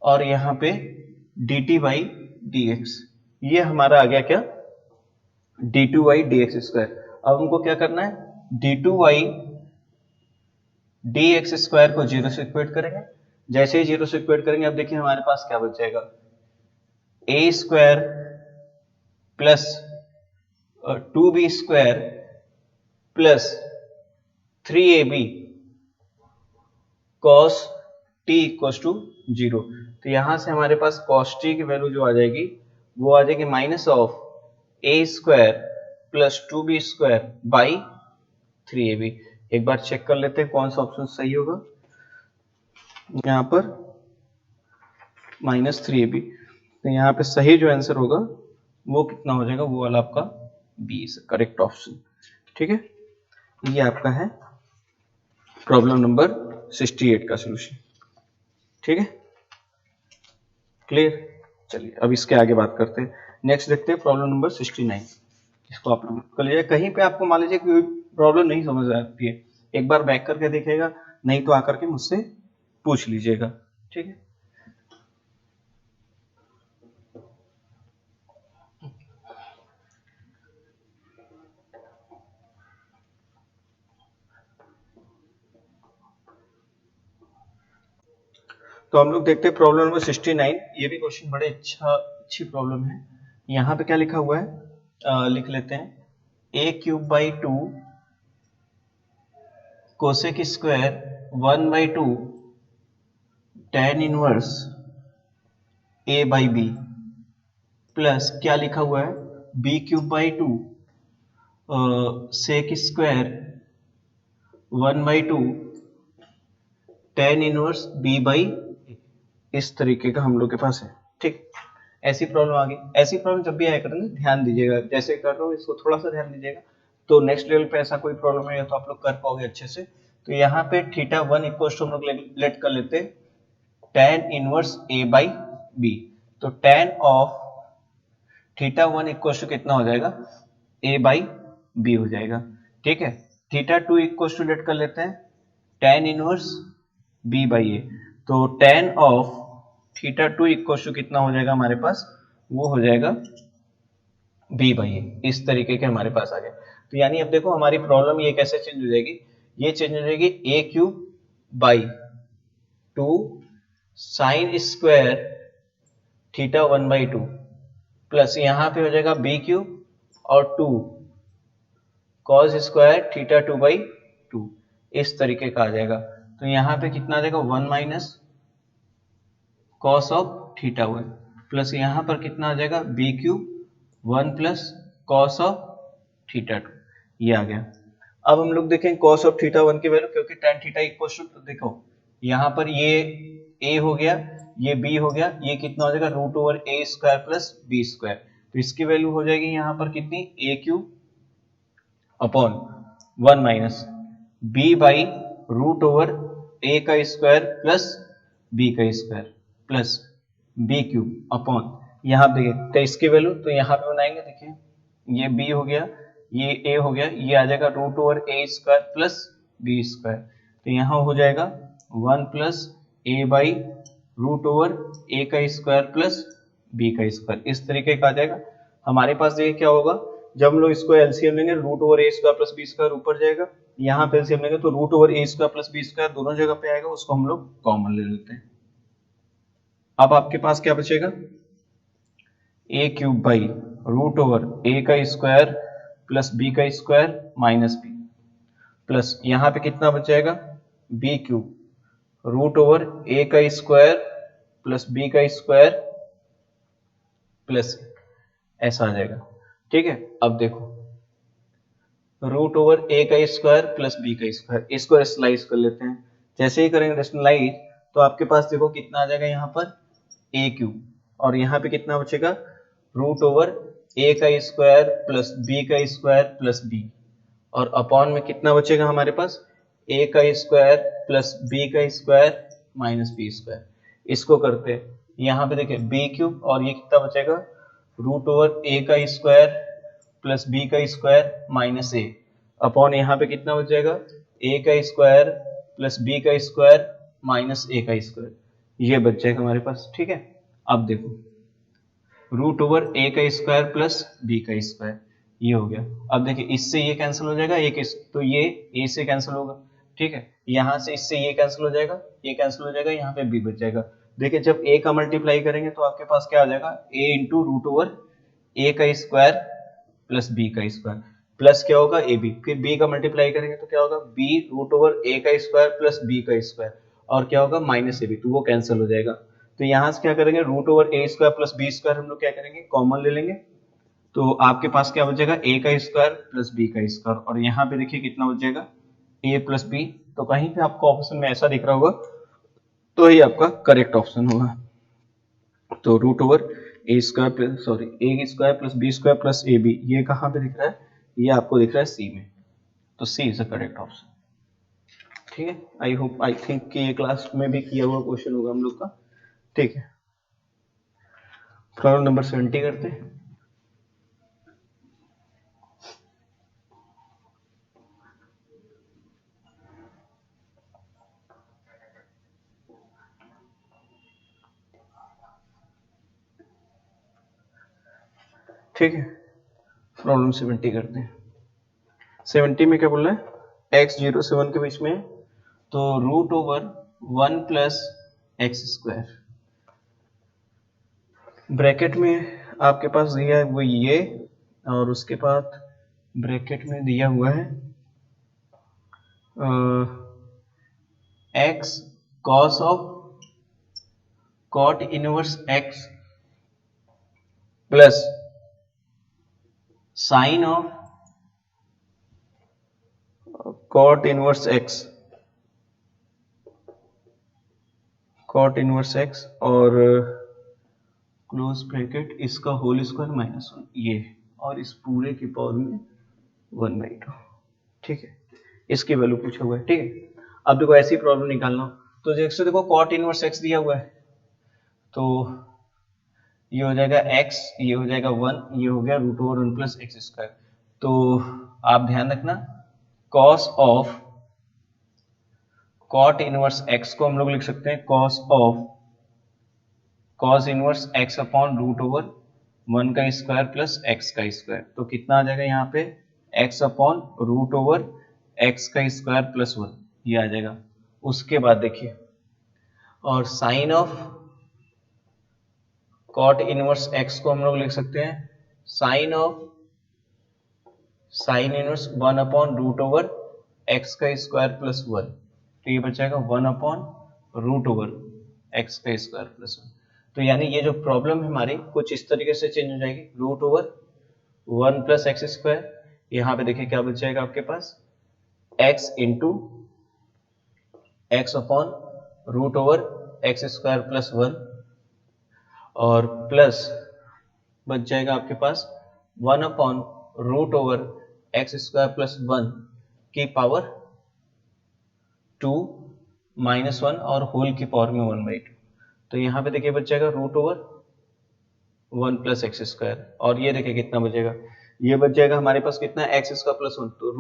और यहाँ पे d t by d x, ये हमारा आ गया क्या, d two y d x square. अब हमको क्या करना है, d two y d x square को जीरो से इक्वेट करेंगे, जैसे ही जीरो से इक्वेट करेंगे अब देखिए हमारे पास क्या बच जाएगा, a square plus two B square plus three a B cos t equals to zero, तो यहां से हमारे पास कॉस टी की वैल्यू जो आ जाएगी वो आ जाएगी minus of a square plus two B square by three a b. एक बार चेक कर लेते हैं कौन सा ऑप्शन सही होगा, यहाँ पर माइनस थ्री ए बी, तो यहाँ पे सही जो आंसर होगा वो कितना हो जाएगा, वो वाला आपका बी करेक्ट ऑप्शन। ठीक है, ये आपका है प्रॉब्लम नंबर 68 का सोल्यूशन। ठीक है, क्लियर। चलिए अब इसके आगे बात करते हैं, नेक्स्ट देखते हैं प्रॉब्लम नंबर 69। इसको आप लोग कर लीजिए, कहीं पे आपको मान लीजिए कोई प्रॉब्लम नहीं समझ आती है एक बार बैक करके देखिएगा, नहीं तो आकर के मुझसे पूछ लीजिएगा। ठीक है, तो हम लोग देखते हैं प्रॉब्लम नंबर 69। ये भी क्वेश्चन बड़े अच्छी प्रॉब्लम है। यहाँ पे क्या लिखा हुआ है, लिख लेते हैं, a cube by two cosec square 1/2 tan inverse a by b plus क्या लिखा हुआ है, b cube by two sec square 1/2 tan inverse b by, इस तरीके का हम लोग के पास है। ठीक, ऐसी प्रॉब्लम आ गई। ऐसी प्रॉब्लम जब भी आया करें ना, ध्यान दीजिएगा, जैसे कर रहा हूँ इसको थोड़ा सा ध्यान दीजिएगा, तो नेक्स्ट लेवल पे ऐसा कोई प्रॉब्लम है तो आप लोग कर पाओगे अच्छे से। तो यहाँ पे थीटा 1 इक्वल टू हम लोग लेट कर लेते हैं tan inverse a by B. तो tan of theta 1 equal to कितना हो जाएगा, a बाई बी हो जाएगा। ठीक है, थीटा 2 इक्वल टू लेट कर लेते हैं tan inverse b by A. तो tan of theta 2 equal to कितना हो जाएगा हमारे पास, वो हो जाएगा b बाई ए। इस तरीके के हमारे पास आ गया। तो यानी अब देखो हमारी प्रॉब्लम ये कैसे चेंज हो जाएगी, ये चेंज हो जाएगी a cube by 2 sine square theta 1/2 plus यहाँ पे हो जाएगा बी क्यूब और 2 कॉस स्क्वायर थीटा 2/2, इस तरीके का आ जाएगा। तो यहाँ पे कितना आ जाएगा 1 minus cos of theta 1 plus यहाँ पर कितना आ जाएगा B cube 1 plus cos of theta 2, ये आ गया। अब हम लोग देखें कॉस ऑफ थीटा 1 की वैल्यू, क्योंकि tan थीटा इक्वल टू, तो देखो यहाँ पर ये a हो गया, ये b हो गया, ये कितना हो जाएगा root over a square plus B square. तो इसकी वैल्यू हो जाएगी यहाँ पर कितनी, a cube upon 1 minus b by root over a का स्क्वायर प्लस b का square plus b cube upon, यहाँ देखिए तो इसकी वैल्यू तो यहाँ पे बनाएंगे, देखिए ये b हो गया, ये a हो गया, ये आ जाएगा root over a square plus b square. तो यहाँ हो जाएगा 1 plus a by root over a का स्क्वायर प्लस b का स्क्वायर, इस तरीके का आ जाएगा हमारे पास। ये क्या होगा, जब हम लोग इसको एलसीएम लेंगे root over A square plus B square ऊपर जाएगा, यहाँ पे एलसीएम लेंगे तो root over A square plus B square दोनों जगह पे आएगा, उसको हम लोग कॉमन ले लेते हैं। अब आपके पास क्या बचेगा, ए क्यूब बाई रूट ओवर ए का स्क्वायर प्लस बी का स्क्वायर माइनस बी प्लस यहाँ पे कितना बच जाएगा बी क्यूब रूट ओवर ए का स्क्वायर प्लस बी का स्क्वायर प्लस, ऐसा आ जाएगा। ठीक है, अब देखो रूट ओवर ए का स्क्वायर प्लस बी का स्क्वायर, इसको रेशनलाइज कर लेते हैं। जैसे ही करेंगे रेशनलाइज तो आपके पास देखो कितना आ जाएगा यहाँ पर ए क्यूब, और यहाँ पे कितना बचेगा रूट ओवर ए का स्क्वायर प्लस बी का स्क्वायर प्लस बी, और अपॉन में कितना बचेगा हमारे पास ए का स्क्वायर प्लस बी का स्क्वायर माइनस बी स्क्वायर। इसको करते हैं, यहाँ पे देखिए बी क्यूब और ये कितना बचेगा रूट ओवर ए का स्क्वायर प्लस बी का स्क्वायर माइनस ए, अपॉन यहाँ पे कितना बच जाएगा ए का स्क्वायर प्लस बी का स्क्वायर माइनस ए का स्क्वायर, ये बच जाएगा हमारे पास। ठीक है, अब देखो रूट ओवर ए का स्क्वायर प्लस बी का स्क्वायर, ये हो गया। अब देखिए इससे ये कैंसिल हो जाएगा, एक तो ये ए से कैंसिल होगा। ठीक है, यहाँ से इससे ये कैंसिल हो जाएगा, ये कैंसिल हो जाएगा, यहाँ पे बी बच जाएगा। देखिए जब ए का मल्टीप्लाई करेंगे तो आपके पास क्या आ जाएगा ए इंटू रूट ओवर ए का स्क्वायर प्लस बी का स्क्वायर प्लस क्या होगा ए बी, फिर बी का मल्टीप्लाई करेंगे तो क्या होगा बी रूट ओवर ए का स्क्वायर प्लस बी का स्क्वायर, और क्या होगा माइनस ए बी, तो वो कैंसिल हो जाएगा। तो यहाँ से क्या करेंगे root over A square plus B square हम लोग क्या करेंगे कॉमन ले लेंगे, तो आपके पास क्या बचेगा ए का स्क्वायर प्लस बी का स्क्वायर, और यहाँ पे देखिए कितना बचेगा ए प्लस बी। तो कहीं पे आपको ऑप्शन में ऐसा दिख रहा होगा तो ही आपका करेक्ट ऑप्शन होगा। तो root over A square sorry A square plus B square plus A B, ये कहाँ पे दिख रहा है, ये आपको दिख रहा है सी में, तो सी इज द करेक्ट ऑप्शन। ठीक है, आई होप आई थिंक कि ये क्लास में भी किया हुआ क्वेश्चन होगा हम लोग का। ठीक है, प्रॉब्लम नंबर 70 करते हैं। ठीक है, प्रॉब्लम 70 करते हैं। 70 में क्या बोल रहा है x 0 से 1 के बीच में है, तो root over 1 plus x square bracket में आपके पास दिया है वो ये, और उसके बाद ब्रैकेट में दिया हुआ है x cos of cot inverse x plus sine of cot inverse x और क्लोज ब्रैकेट इसका होल स्क्वायर -1 ये, और इस पूरे की पावर में 1/2। ठीक है, इसकी वैल्यू पूछा हुआ है। ठीक है, अब देखो ऐसी प्रॉब्लम निकालना, तो जैसे देखो कॉट इनवर्स एक्स दिया हुआ है, तो ये हो जाएगा x, ये हो जाएगा 1, ये हो गया √1 प्लस एक्स स्क्वायर। तो आप ध्यान रखना, cos of cot inverse x को हम लोग लिख सकते हैं cos इनवर्स x अपॉन √1 का स्क्वायर प्लस x का स्क्वायर। तो कितना आ जाएगा यहाँ पे x अपॉन √x का स्क्वायर प्लस 1, ये आ जाएगा। उसके बाद देखिए, और sine of cot inverse x को हम लोग लिख सकते हैं साइन इनवर्स 1 अपॉन √x का स्क्वायर प्लस 1। तो ये बच जाएगा 1 अपॉन √x का स्क्वायर प्लस 1। तो यानी ये जो प्रॉब्लम है हमारी कुछ इस तरीके से चेंज हो जाएगी, √1 प्लस एक्स स्क्वायर, यहाँ पे देखिए क्या बच जाएगा आपके पास x into x upon √x square plus 1, और प्लस बच जाएगा आपके पास 1 अपॉन √x स्क्वायर प्लस 1 की पावर 2 -1 और होल की पावर में 1/2। तो यहाँ पे देखिए बच जाएगा √1 प्लस एक्स स्क्वायर, और ये देखिए कितना बचेगा, ये बच जाएगा हमारे पास कितना x स्क्वायर प्लस 1, तो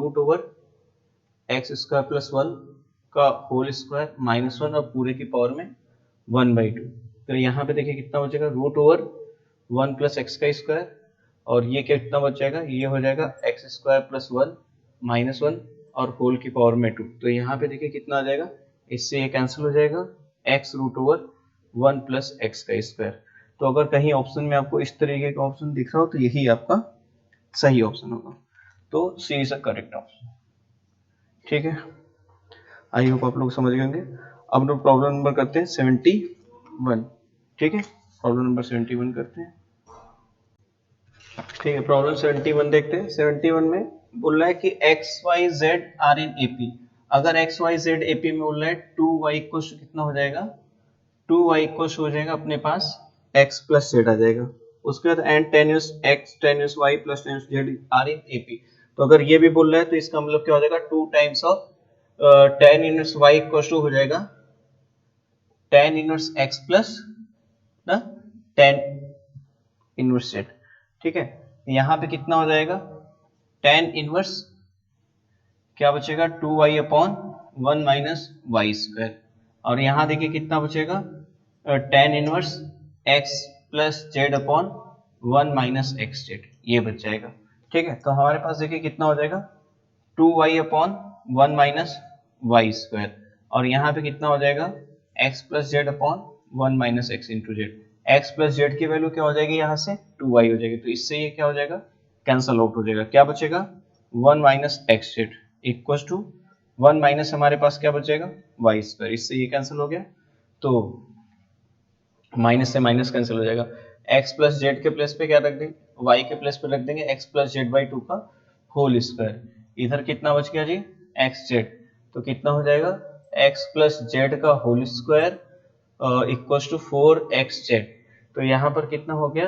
√x स्क्वायर प्लस 1 का होल स्क्वायर -1 और पूरे की पावर में 1/2। तो यहाँ पे देखिए कितना बचेगा √1 प्लस एक्स का स्क्वायर, और ये कितना बच जाएगा, ये हो जाएगा x स्क्वायर प्लस 1 -1 और होल की पावर में 2। तो यहाँ पे देखिए कितना आ जाएगा, इससे ये कैंसिल हो जाएगा x √1 प्लस एक्स का स्क्वायर। तो अगर कहीं ऑप्शन में आपको इस तरीके का ऑप्शन दिख रहा हो तो यही आपका सही ऑप्शन होगा। तो सी इज अ करेक्ट ऑप्शन। ठीक है, आई होप आप लोग समझ गए होंगे। अब लोग प्रॉब्लम नंबर करते हैं 71। ठीक है, प्रॉब्लम नंबर 71 करते हैं। ठीक है, प्रॉब्लम 71 देखते हैं। 71 में बोल रहा है कि x y z are in AP. अगर एक्स वाई जेड एपी में बोल रहा है 2y इक्वल कितना हो जाएगा, 2y इक्वल हो जाएगा अपने पास x प्लस जेड आ जाएगा। उसके बाद and tan inverse x tan inverse y plus tan inverse z are in AP. तो अगर ये भी बोल रहा है तो इसका मतलब क्या हो जाएगा, 2 times of tan inverse y equal हो जाएगा tan इनवर्स x प्लस ना tan इनवर्स जेड। ठीक है, यहाँ पे कितना हो जाएगा tan इनवर्स क्या बचेगा 2y upon 1 minus Y square, और यहाँ देखिए कितना बचेगा tan inverse x plus Z upon 1 minus x Z, ये बच जाएगा। ठीक है, तो हमारे पास देखिए कितना हो जाएगा 2y upon 1 minus Y square, और यहाँ पे कितना हो जाएगा x plus Z upon 1 minus x into Z. X plus z की वैल्यू क्या हो जाएगी, यहाँ से 2y हो जाएगी, तो इससे ये क्या हो जाएगा कैंसल आउट हो जाएगा। क्या बचेगा 1 minus x z equal to 1 minus हमारे पास क्या बचेगा वाई स्क्वायर, इससे ये कैंसिल हो गया, तो माइनस से माइनस कैंसिल हो जाएगा। x प्लस जेड के प्लेस पे क्या रख देंगे, y के प्लेस पे रख देंगे x प्लस जेड बाई 2 का होल स्क्वायर। इधर कितना बच गया जी x जेड, तो कितना हो जाएगा x प्लस जेड का whole square equal to 4x z. तो यहाँ पर कितना हो गया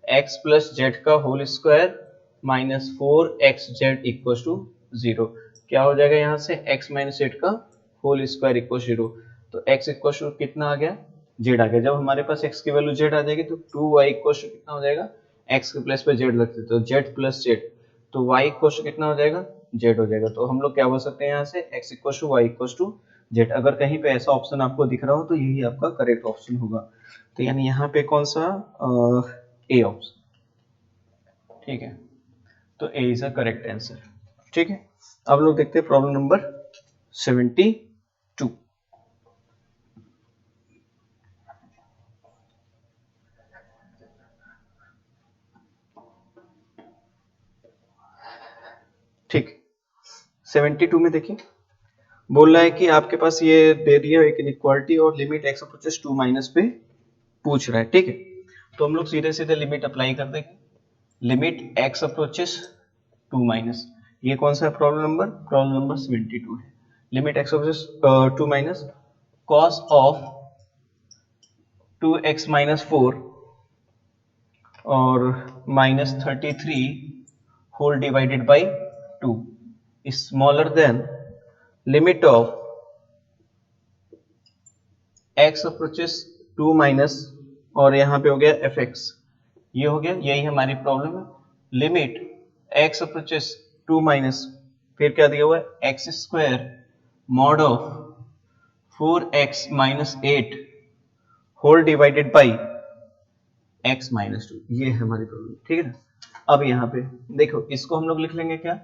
x प्लस जेड का whole square minus 4x z equal to 0। क्या हो जाएगा यहाँ से x माइनस जेड का होल स्क्वायर इक्वल 0। तो x इक्वल टू कितना आ गया जेड आ गया। जब हमारे पास x की वैल्यू जेड आ जाएगी तो 2y इक्वल टू कितना हो जाएगा, x के प्लेस पे जेड रखते तो जेड प्लस जेड, तो y इक्वल टू कितना हो जाएगा जेड हो जाएगा। तो हम लोग क्या बोल सकते हैं यहाँ से x equal to y equal to z. अगर कहीं पे ऐसा ऑप्शन आपको दिख रहा हो तो यही आपका करेक्ट ऑप्शन होगा। तो यानी यहाँ पे कौन सा ए ऑप्शन। ठीक है, तो ए इज अ करेक्ट आंसर। ठीक है, अब लोग देखते हैं प्रॉब्लम नंबर 72। ठीक, 72 में देखिए बोल रहा है कि आपके पास ये दे दिया एक इनइक्वालिटी और लिमिट x अप्रोचेस 2 माइनस पे पूछ रहा है। ठीक है, तो हम लोग सीधे सीधे लिमिट अप्लाई कर देंगे। लिमिट x अप्रोचेस 2 माइनस, ये कौन सा है प्रॉब्लम नंबर 72 है। Limit x approaches 2 minus cos of 2x minus 4 और minus 33 whole divided by 2 smaller than limit of x approaches 2 minus और यहाँ पे हो गया fx, ये हो गया, यही हमारी प्रॉब्लम है। लिमिट x अप्रोचेस 2 माइनस फिर क्या दिया हुआ है x square mod of 4x minus 8 whole divided by x minus 2, ये है हमारी प्रॉब्लम, ठीक है ना। अब यहाँ पे देखो इसको हम लोग लिख लेंगे क्या,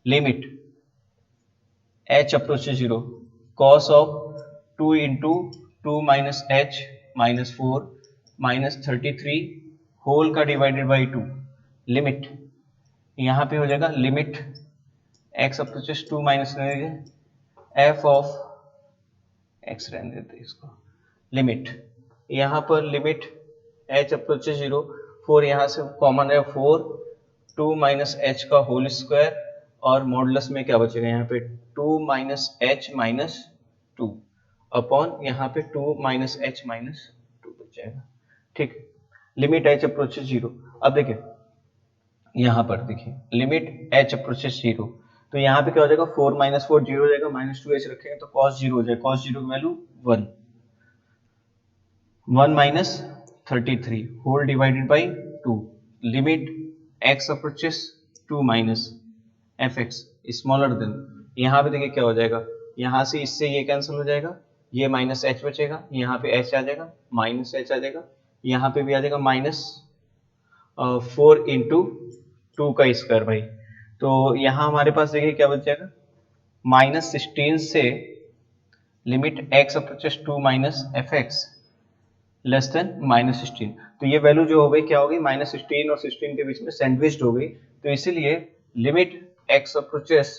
limit h approaches 0 cos of 2 into 2 minus h minus 4 minus 33 whole का डिवाइडेड बाई 2 लिमिट यहाँ पे हो जाएगा limit x approaches 2 minus f of x रहने देते इसको, लिमिट यहाँ पर लिमिट h अप्रोचेस 0 4 यहाँ से कॉमन है 4 2 माइनस एच का होल स्क्वायर और मॉडुलस में क्या बचेगा यहाँ पे 2 माइनस एच माइनस 2 अपॉन यहाँ पे 2 माइनस एच माइनस 2 बच जाएगा, ठीक। लिमिट h अप्रोचेस 0, अब देखिए यहाँ पर देखिए लिमिट h अप्रोचेस 0, तो यहाँ पे क्या हो जाएगा 4 माइनस 4 0 हो जाएगा, माइनस 2h रखेंगे तो cos 0 हो जाएगा, cos 0 की value 1 minus 33 whole divided by 2 limit x approaches 2 minus fx smaller than, यहाँ पे देखिए क्या हो जाएगा, यहाँ से इससे ये कैंसिल हो जाएगा, ये माइनस h बचेगा, यहाँ पे h आ जाएगा माइनस h आ जाएगा, यहाँ पे भी आ जाएगा माइनस 4 इंटू 2 का स्क्वायर भाई, तो यहाँ हमारे पास देखिए क्या बच जाएगा माइनस 16 से limit x approaches 2 minus fx less than minus 16, तो ये वैल्यू जो हो गई क्या हो गई माइनस 16 और 16 के बीच में सैंडविच्ड हो गई, तो इसीलिए limit x approaches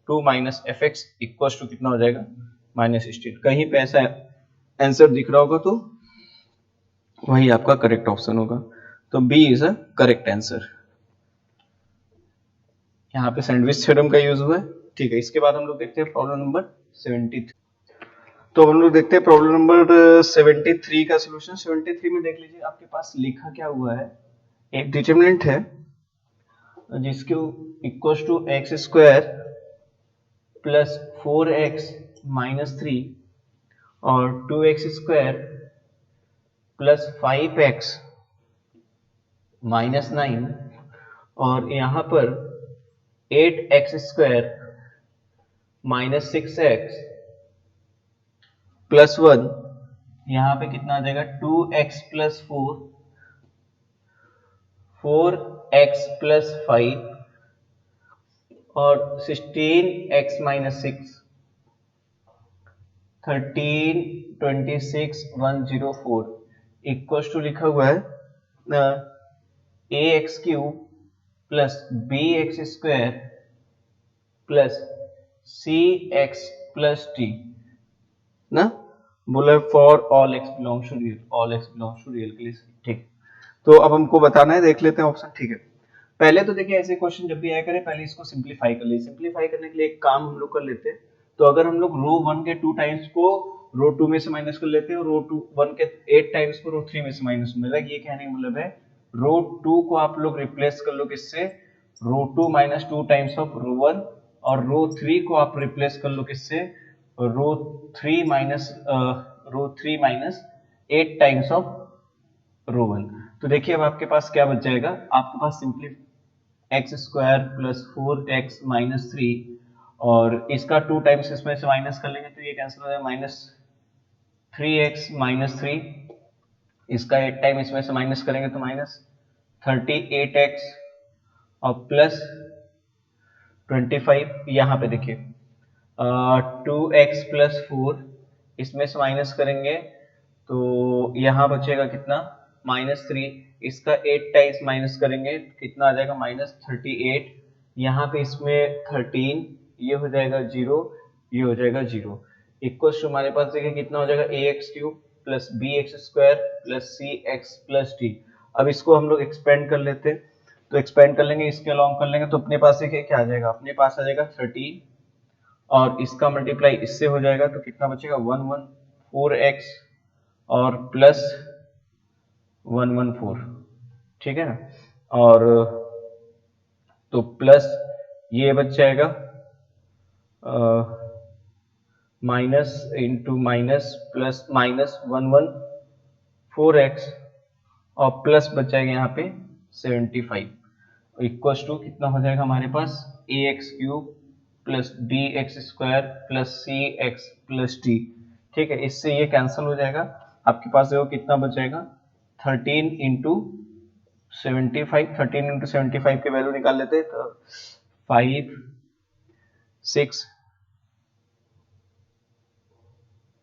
2 minus fx equals to कितना हो जाएगा माइनस 16। कहीं पे ऐसा आंसर दिख रहा होगा तो वही आपका करेक्ट ऑप्शन होगा, तो B is a correct answer. यहाँ पे सैंडविच थ्योरम का यूज हुआ है, ठीक है। इसके बाद हम लोग देखते हैं प्रॉब्लम नंबर 73, तो हम लोग देखते हैं प्रॉब्लम नंबर 73 का सॉल्यूशन। 73 में देख लीजिए आपके पास लिखा क्या हुआ है, एक डिटरमिनेंट है जिसके equal to x square plus 4x minus 3 और 2x square plus 5x minus 9 और यहाँ पर 8x square minus 6x plus 1, यहाँ पे कितना आ जाएगा 2x प्लस 4 4x प्लस 5 और 16x माइनस 6 13 26 104 इक्वल्स टू लिखा हुआ है ax cube plus bx square plus cx plus t ना, बोला for all x belongs to real, all x belongs to real के लिए, ठीक। तो अब हमको बताना है, देख लेते हैं ऑप्शन, ठीक है। पहले तो देखिए ऐसे क्वेश्चन जब भी आया करें पहले इसको सिंपलीफाई कर ले, सिंपलीफाई करने के लिए एक काम हम लोग कर लेते हैं, तो अगर हम लोग रो 1 के 2 टाइम्स को रो 2 में से माइनस कर लेते हैं और रो 1 के 8 टाइम्स को रो 3 में से माइनस, मतलब ये कहने का मतलब है रो 2 को आप लोग रिप्लेस कर लो किससे, रो 2 माइनस 2 टाइम्स ऑफ रो 1 और रो 3 को आप रिप्लेस कर लो किससे, रो 3 माइनस 8 टाइम्स ऑफ रो 1। तो देखिए अब आपके पास क्या बच जाएगा, आपके पास simply x square plus 4x minus 3 और इसका 2 टाइम्स इसमें से माइनस कर लेंगे तो ये कैंसिल हो जाएगा माइनस 3x माइनस 3, इसका 8 टाइम इसमें से माइनस करेंगे तो माइनस 38x और प्लस 25, यहाँ पे देखिए 2x प्लस 4 इसमें से माइनस करेंगे तो यहाँ बचेगा कितना माइनस 3, इसका 8 टाइम्स माइनस करेंगे कितना आ जाएगा माइनस 38, यहाँ पे इसमें 13, ये हो जाएगा 0, ये हो जाएगा 0, इक्वल टू हमारे पास देखिए कितना हो जाएगा ax cube plus bx square plus cx plus t। अब इसको हम लोग एक्सपेंड कर लेते हैं, तो एक्सपेंड कर लेंगे, इसके अलॉन्ग कर लेंगे, तो अपने पास देखिए क्या आ जाएगा, अपने पास आ जाएगा 13 और इसका मल्टीप्लाई इससे हो जाएगा तो कितना बचेगा 114x और प्लस 114, ठीक है ना। और तो प्लस ये बच जाएगा minus into minus plus minus 114x और प्लस बच जाएगा यहाँ पे 75 इक्वल्स टू कितना हो जाएगा हमारे पास ax cube plus bx square plus cx plus d, ठीक है। इससे ये कैंसिल हो जाएगा, आपके पास देखो कितना बच जाएगा 13 इंटू 75, 13 इंटू 75 की वैल्यू निकाल लेते हैं तो 5 6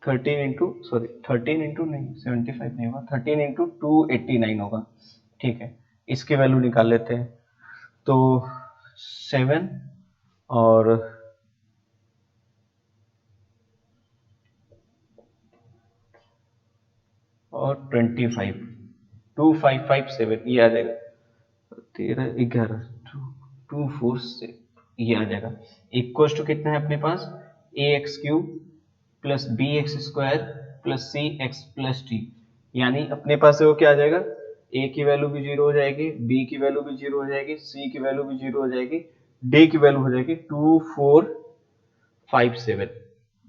13 इंटू सॉरी 13 इंटू नहीं 75 नहीं होगा, 13 इंटू 289 होगा, ठीक है। इसकी वैल्यू निकाल लेते हैं तो 7 और 25 2557 ये आ जाएगा 13 11 2 4 से ये आ जाएगा इक्वल टू कितना है अपने पास ax cube plus bx square plus cx plus d, यानी अपने पास वो क्या आ जाएगा a की वैल्यू भी जीरो हो जाएगी, b की वैल्यू भी जीरो हो जाएगी, c की वैल्यू भी जीरो हो जाएगी, d की वैल्यू हो जाएगी 2457।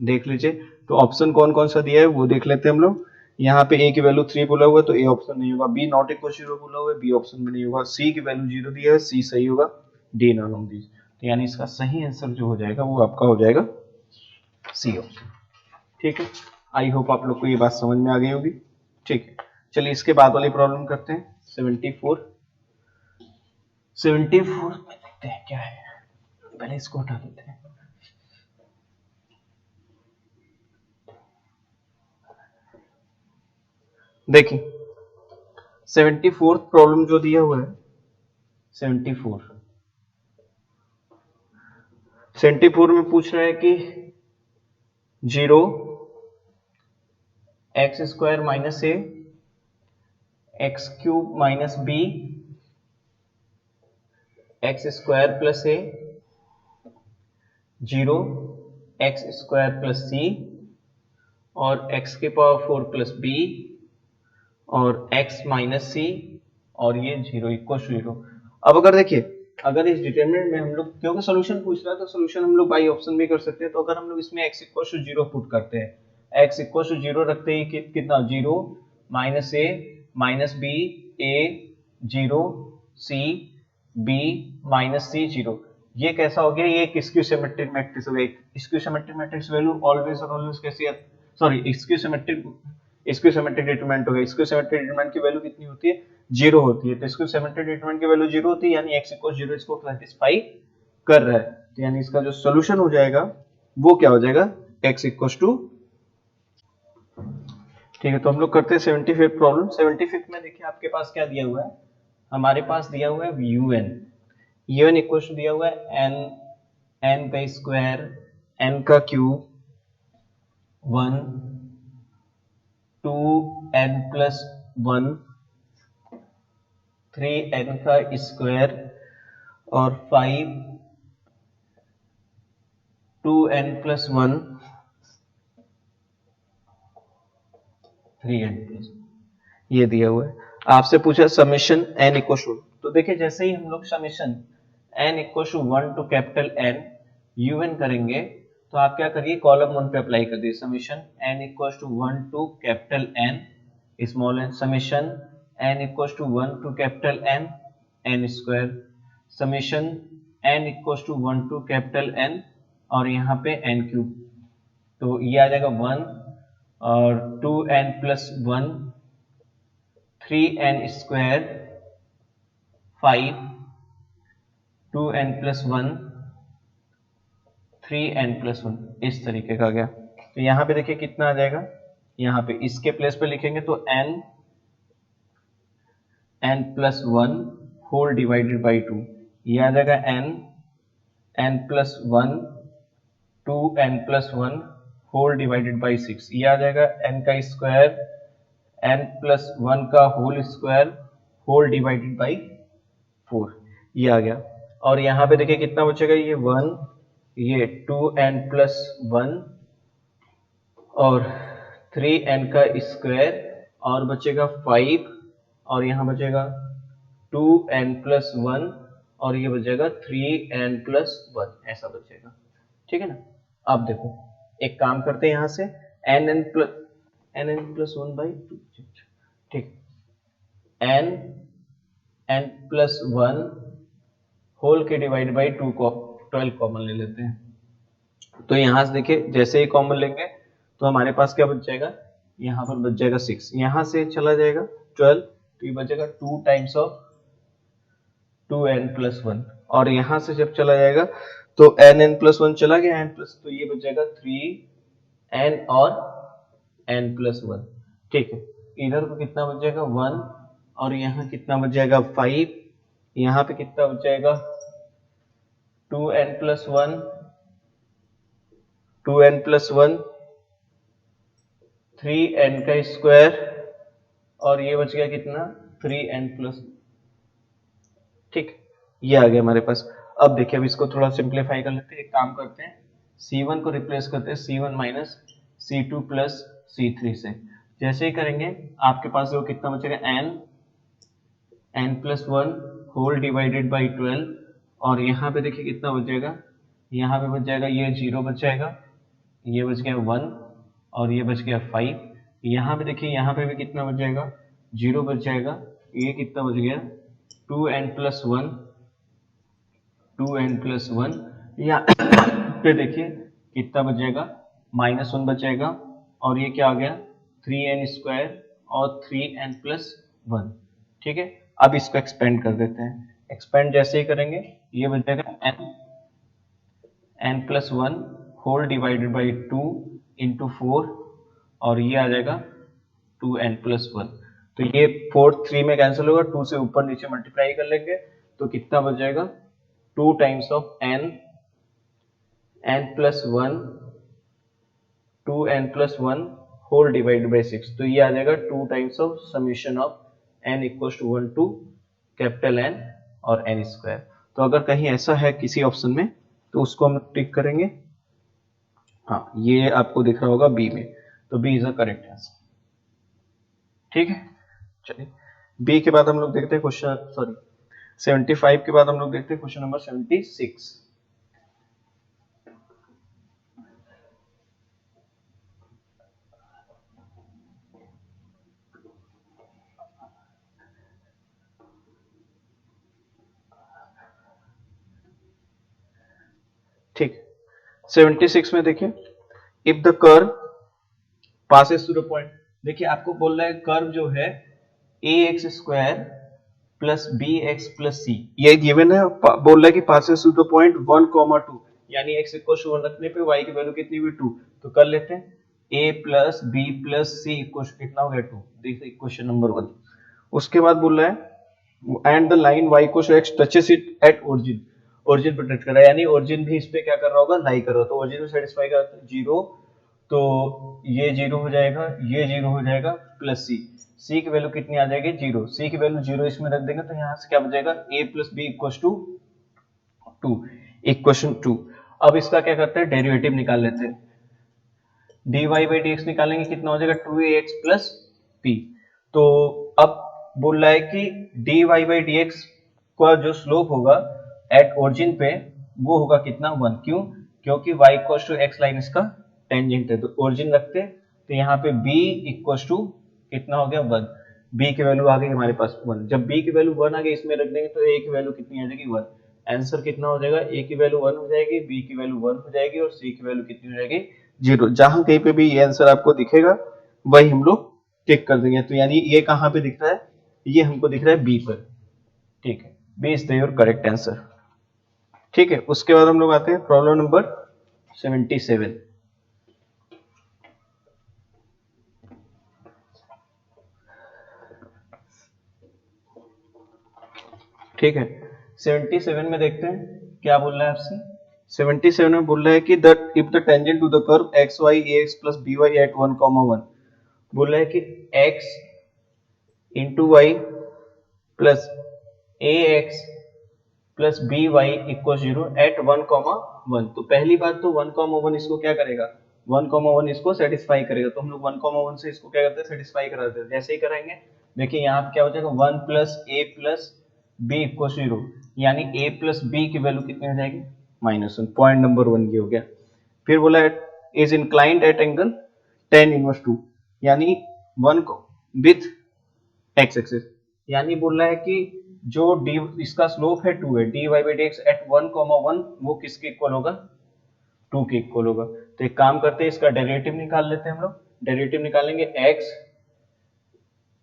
देख लीजिए तो ऑप्शन कौन कौन सा दिया है वो देख लेते हैं हम लोग। यहाँ पे a की वैल्यू 3 बोला हुआ है तो a ऑप्शन नहीं होगा, b नॉट इक्वल 0 बोला हुआ है b ऑप्शन में नहीं होगा, c की वैल्यू 0 दिया है c सही होगा, d नॉन ऑफ दीज, तो यानी इसका सही आंसर जो हो जाएगा वो आपका हो जाएगा सी ऑप्शन, ठीक है। आई होप आप लोग को ये बात समझ में आ गई होगी, ठीक है। चलिए इसके बाद वाली प्रॉब्लम करते हैं 74 में देखते हैं क्या है, पहले इसको हटा देते हैं। देखिए 74 प्रॉब्लम जो दिया हुआ है 74 में पूछ रहा है कि 0 x square minus a x cube minus b x square plus a 0 x square plus c और एक्स के पावर 4 प्लस बी और x माइनस सी और ये 0 इक्वल टू 0। अब अगर देखिए अगर इस डिटरमिनेंट में हम लोग क्योंकि सोल्यूशन पूछ रहा है तो सोल्यूशन हम लोग बाई ऑप्शन भी कर सकते हैं, तो अगर हम लोग इसमें x इक्वल टू 0 पुट करते हैं, x इक्वल टू 0 रखते ही कितना 0 माइनस ए माइनस बी ए 0 सी बी माइनस सी 0, ये कैसा हो गया, ये एक स्क्यू सिमेट्रिक मैट्रिक्स हो गया। Skew symmetric matrix value always और ऑलवेज कैसी है, सॉरी स्क्यू सिमेट्रिक डिटरमिनेंट हो गया, स्क्यू सिमेट्रिक डिटरमिनेंट की वैल्यू कितनी होती है 0 होती है, तो स्क्यू सिमेट्रिक डिटरमिनेंट की वैल्यू 0 होती है, यानी x इक्वल 0 इसको सेटिस्फाई कर रहा है, तो यानी इसका जो सॉल्यूशन हो जाएगा वो क्या हो जाएगा x इक्वल टू, ठीक है। तो हम लोग करते हैं 75 प्रॉब्लम। 75 में देखिए आपके पास क्या दिया हुआ है, हमारे पास दिया हुआ है un इक्वल टू दिया हुआ है n का स्क्वायर n का क्यूब 1 2n प्लस 1 3n का स्क्वायर और 5 2n प्लस 1 3n प्लस, ये दिया हुआ है। आपसे पूछा समेशन n इक्वल टू, तो देखिए जैसे ही हम लोग summation n equal to 1 to capital n un करेंगे तो आप क्या करिए कॉलम 1 पे अप्लाई कर दिए, summation n equal to 1 to capital n small n, summation n equal to 1 to capital n n square, summation n equal to 1 to capital n और यहाँ पे n क्यूब, तो ये आ जाएगा 1 और 2n plus 1 3n square 5 2n plus 1 3n plus 1, इस तरीके का गया। तो यहाँ पे देखिए कितना आ जाएगा, यहाँ पे इसके प्लेस पे लिखेंगे तो n plus 1 whole divided by 2, ये आ जाएगा n plus 1 2n plus 1 whole divided by 6, ये आ जाएगा n का स्क्वायर n प्लस 1 का whole square whole divided by 4, ये आ गया। और यहाँ पे देखिए कितना बचेगा, ये 1, ये 2n+1 और 3n का स्क्वायर और बचेगा 5 और यहाँ बचेगा 2n+1 और ये बचेगा 3n+1 ऐसा बचेगा। ठीक है ना। अब देखो एक काम करते हैं यहाँ से nn+1/2, ठीक, n+1 होल के डिवाइड बाई 2 को 12 कॉमन ले लेते हैं। तो यहाँ से देखिए जैसे ही कॉमन लेंगे तो हमारे पास क्या बच जाएगा, यहाँ पर बच जाएगा 6, यहाँ से चला जाएगा 12, तो ये बचेगा 2 टाइम्स ऑफ 2n+1 और यहाँ से जब चला जाएगा तो nn+1 चला गया, तो ये बच जाएगा 3n और n+1। ठीक है, इधर को कितना बच जाएगा 1 और यहाँ कितना बच जाएगा 5, यहाँ पे कितना बच जाएगा 2n+1, 2n+1, 3n का स्क्वायर और ये बच गया कितना 3n+, ठीक, ये आ गया हमारे पास। अब देखिए अब इसको थोड़ा सिंप्लीफाई कर लेते हैं, एक काम करते हैं C1 को रिप्लेस करते हैं C1 minus C2 plus C3 से। जैसे ही करेंगे आपके पास वो कितना बचेगा n+1 होल डिवाइडेड बाई 12 और यहाँ पे देखिए कितना बच जाएगा, यहाँ पे बच जाएगा ये 0 बच जाएगा, ये बच गया 1 और ये बच गया 5, यहाँ पे देखिए यहाँ पे भी कितना बच जाएगा 0 बच जाएगा, ये कितना बच गया 2n+1, 2n+1, यहाँ पे देखिए कितना बच जाएगा -1 बचेगा और ये क्या आ गया 3n² और 3n+1। ठीक है, अब इसको एक्सपेंड कर देते हैं, एक्सपेंड जैसे ही करेंगे ये बच जाएगा n+1 whole divided by 2 into 4 और ये आ जाएगा 2n+1। तो ये 4 3 में कैंसिल होगा, 2 से ऊपर नीचे मल्टीप्लाई कर लेंगे तो कितना बच जाएगा 2 times of n+1 2n+1 whole divided by 6, तो ये आ जाएगा 2 times of summation of n equals to 1 to capital N और n²। तो अगर कहीं ऐसा है किसी ऑप्शन में तो उसको हम टिक करेंगे। हाँ, ये आपको दिख रहा होगा बी में, तो B is a correct answer. ठीक है, चलिए बी के बाद हम लोग देखते हैं क्वेश्चन, सॉरी 75 के बाद हम लोग देखते हैं क्वेश्चन नंबर 76। ठीक, 76 में देखिए if the curve passes through the point, देखिए आपको बोल रहा है कर्व जो है ax² plus bx plus c, ये गिवन है, बोल रहा है कि पासेस थ्रू द पॉइंट 1, 2 यानी x इक्वल टू 1 रखने पे y की वैल्यू कितनी हुई 2, तो कर लेते हैं a plus b plus c equal कितना हो गया 2, देखिए क्वेश्चन नंबर 1। उसके बाद बोल रहा है and the line y equal to x touches it at origin, origin पे टच कर रहा है यानी ओरिजिन भी इस पे क्या कर रहा होगा लाई कर रहा होगा, तो ओरिजिन में सेटिस्फाई करता है 0, तो ये 0 हो जाएगा, ये 0 हो जाएगा प्लस c की वैल्यू कितनी आ जाएगी 0, c की वैल्यू 0 इसमें रख देंगे तो यहाँ से क्या बचेगा a plus B equal to 2, equation 2। अब इसका क्या करते हैं डेरिवेटिव निकाल लेते हैं, dy बाई dx निकालेंगे कितना हो जाएगा 2ax प्लस p। तो अब बोल रहा है कि dy बाई dx का जो स्लोप होगा एट ओरिजिन पे वो होगा कितना 1, क्यों, क्योंकि y equal to x line इसका टेंजेंट है, तो ओरिजिन रखते तो यहाँ पे b इक्वल टू कितना हो गया 1, b की वैल्यू आ गई हमारे पास 1, जब b की वैल्यू 1 आ गई इसमें रख देंगे तो a की वैल्यू कितनी आ जाएगी 1, आंसर कितना हो जाएगा a की वैल्यू 1 हो जाएगी, b की वैल्यू 1 हो जाएगी और c की वैल्यू कितनी हो जाएगी 0। जहां कहीं पे भी ये आंसर आपको दिखेगा वही हम लोग टिक कर देंगे, तो यानी ये कहां पे दिख रहा है, ये हमको दिख रहा है बी पर। ठीक है, B is your correct answer. ठीक है, उसके बाद हम लोग आते हैं प्रॉब्लम नंबर 77। ठीक है, 77 में देखते हैं क्या बोल रहा है आपसे। 77 में बोल रहा है कि that if the tangent to the curve x y ax plus by at 1, 1 बोल रहा है कि x into y plus ax plus B y equal 0 at 1,1। तो पहली बात तो 1,1 इसको क्या करेगा, 1,1 इसको सेटिस्फाई करेगा, तो हम लोग 1,1 से इसको क्या करते हैं, सेटिस्फाई करा देते हैं। जैसे ही कराएंगे देखिए यहाँ पे क्या हो जाएगा, 1 प्लस ए प्लस बी इक्वल 0, यानी ए प्लस बी की वैल्यू कितनी हो जाएगी, -1। पॉइंट नंबर 1 ये हो गया। फिर बोला is inclined at angle tan inverse 2, यानी 1 को विथ एक्स एक्सिस, यानी बोल रहा है कि जो डी इसका स्लोप है 2 है, dy by d x at 1,1 वो किसके इक्वल होगा, 2 के इक्वल होगा। तो एक काम करते हैं, इसका डेरिवेटिव निकाल लेते हैं हम लोग। डेरिवेटिव निकालेंगे x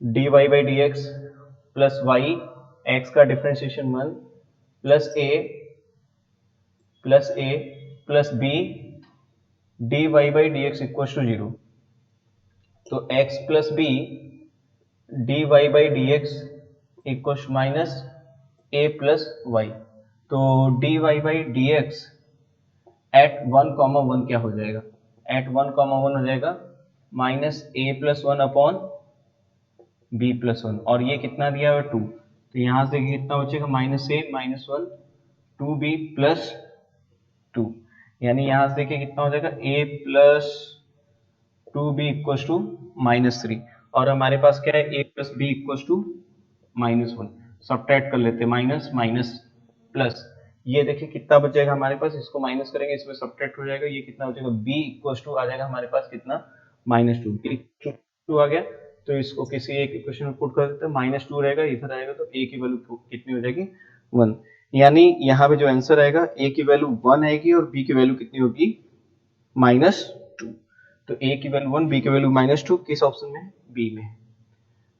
dy by d x plus y, x का differentiation 1 plus a plus b dy by d x equal to 0। तो x plus b dy by d x equal minus a plus y. तो dy by d x at 1,1 क्या हो जाएगा, at 1,1 हो जाएगा minus a plus 1 upon b plus 1, और ये कितना दिया हुआ 2, तो यहाँ से कितना बचेगा, माइनस ए माइनस 1 2b प्लस 2, यानी यहाँ से देखिए कितना हो जाएगा, a plus 2b equal to -3, और हमारे पास क्या है, a plus B equal to -1। Subtract कर लेते हैं, माइनस माइनस प्लस, ये देखिए कितना बचेगा हमारे पास, इसको माइनस करेंगे, इसमें सब्ट्रैक्ट हो जाएगा, ये कितना बचेगा, b इक्वल टू आ जाएगा हमारे पास कितना, -2 आ गया। तो इसको किसी एक इक्वेशन में पुट कर देते हैं, -2 रहेगा, इधर आएगा तो a की वैल्यू कितनी हो जाएगी, 1, यानी यहाँ पे जो आंसर आएगा a की वैल्यू 1 आएगी और b की वैल्यू कितनी होगी, -2। तो a की वैल्यू 1, b की वैल्यू -2, किस ऑप्शन में, b में।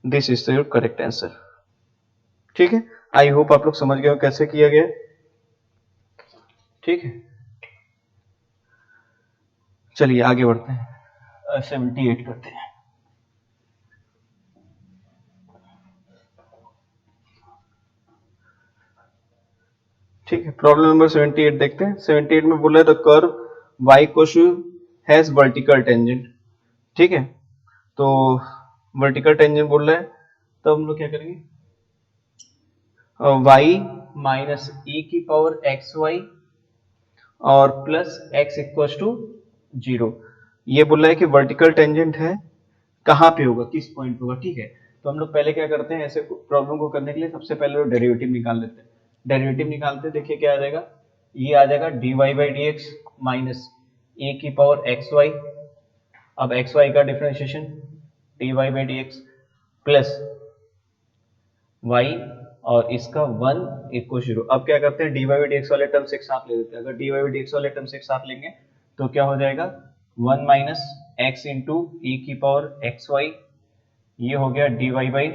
This is your correct answer. ठीक है, आई होप आप लोग समझ गए हो कैसे किया गया। ठीक है, चलिए आगे बढ़ते हैं, 78 करते हैं। ठीक है, प्रॉब्लम नंबर 78 देखते हैं। 78 में बोला है the curve y equal has vertical tangent. ठीक है, तो वर्टिकल टेंजेंट बोल रहा है, तो हम लोग क्या करेंगे, y माइनस ई की पावर एक्स वाई और प्लस x इक्वल टू 0। ये बोल रहा है कि वर्टिकल टेंजेंट है, कहाँ पे होगा, किस पॉइंट पे होगा। ठीक है, तो हम लोग पहले क्या करते हैं, ऐसे प्रॉब्लम को करने के लिए सबसे पहले डेरिवेटिव निकाल लेते हैं। डेरिवेटिव निकालते हैं, देखिए क्या आ जाएगा, ये आ जाएगा dy by d x minus a की पावर एक्स वाई, अब एक्स वाई का differentiation dy by d x plus y और इसका 1 इक्वल 0। अब क्या करते हैं, dy बाई डी एक्स वाले टर्म्स एक साथ ले लेते हैं। अगर dy बाई डी एक्स वाले टर्म्स एक साथ लेंगे तो क्या हो जाएगा, 1 माइनस एक्स इंटू ई की पावर एक्स वाई, ये हो गया dy बाई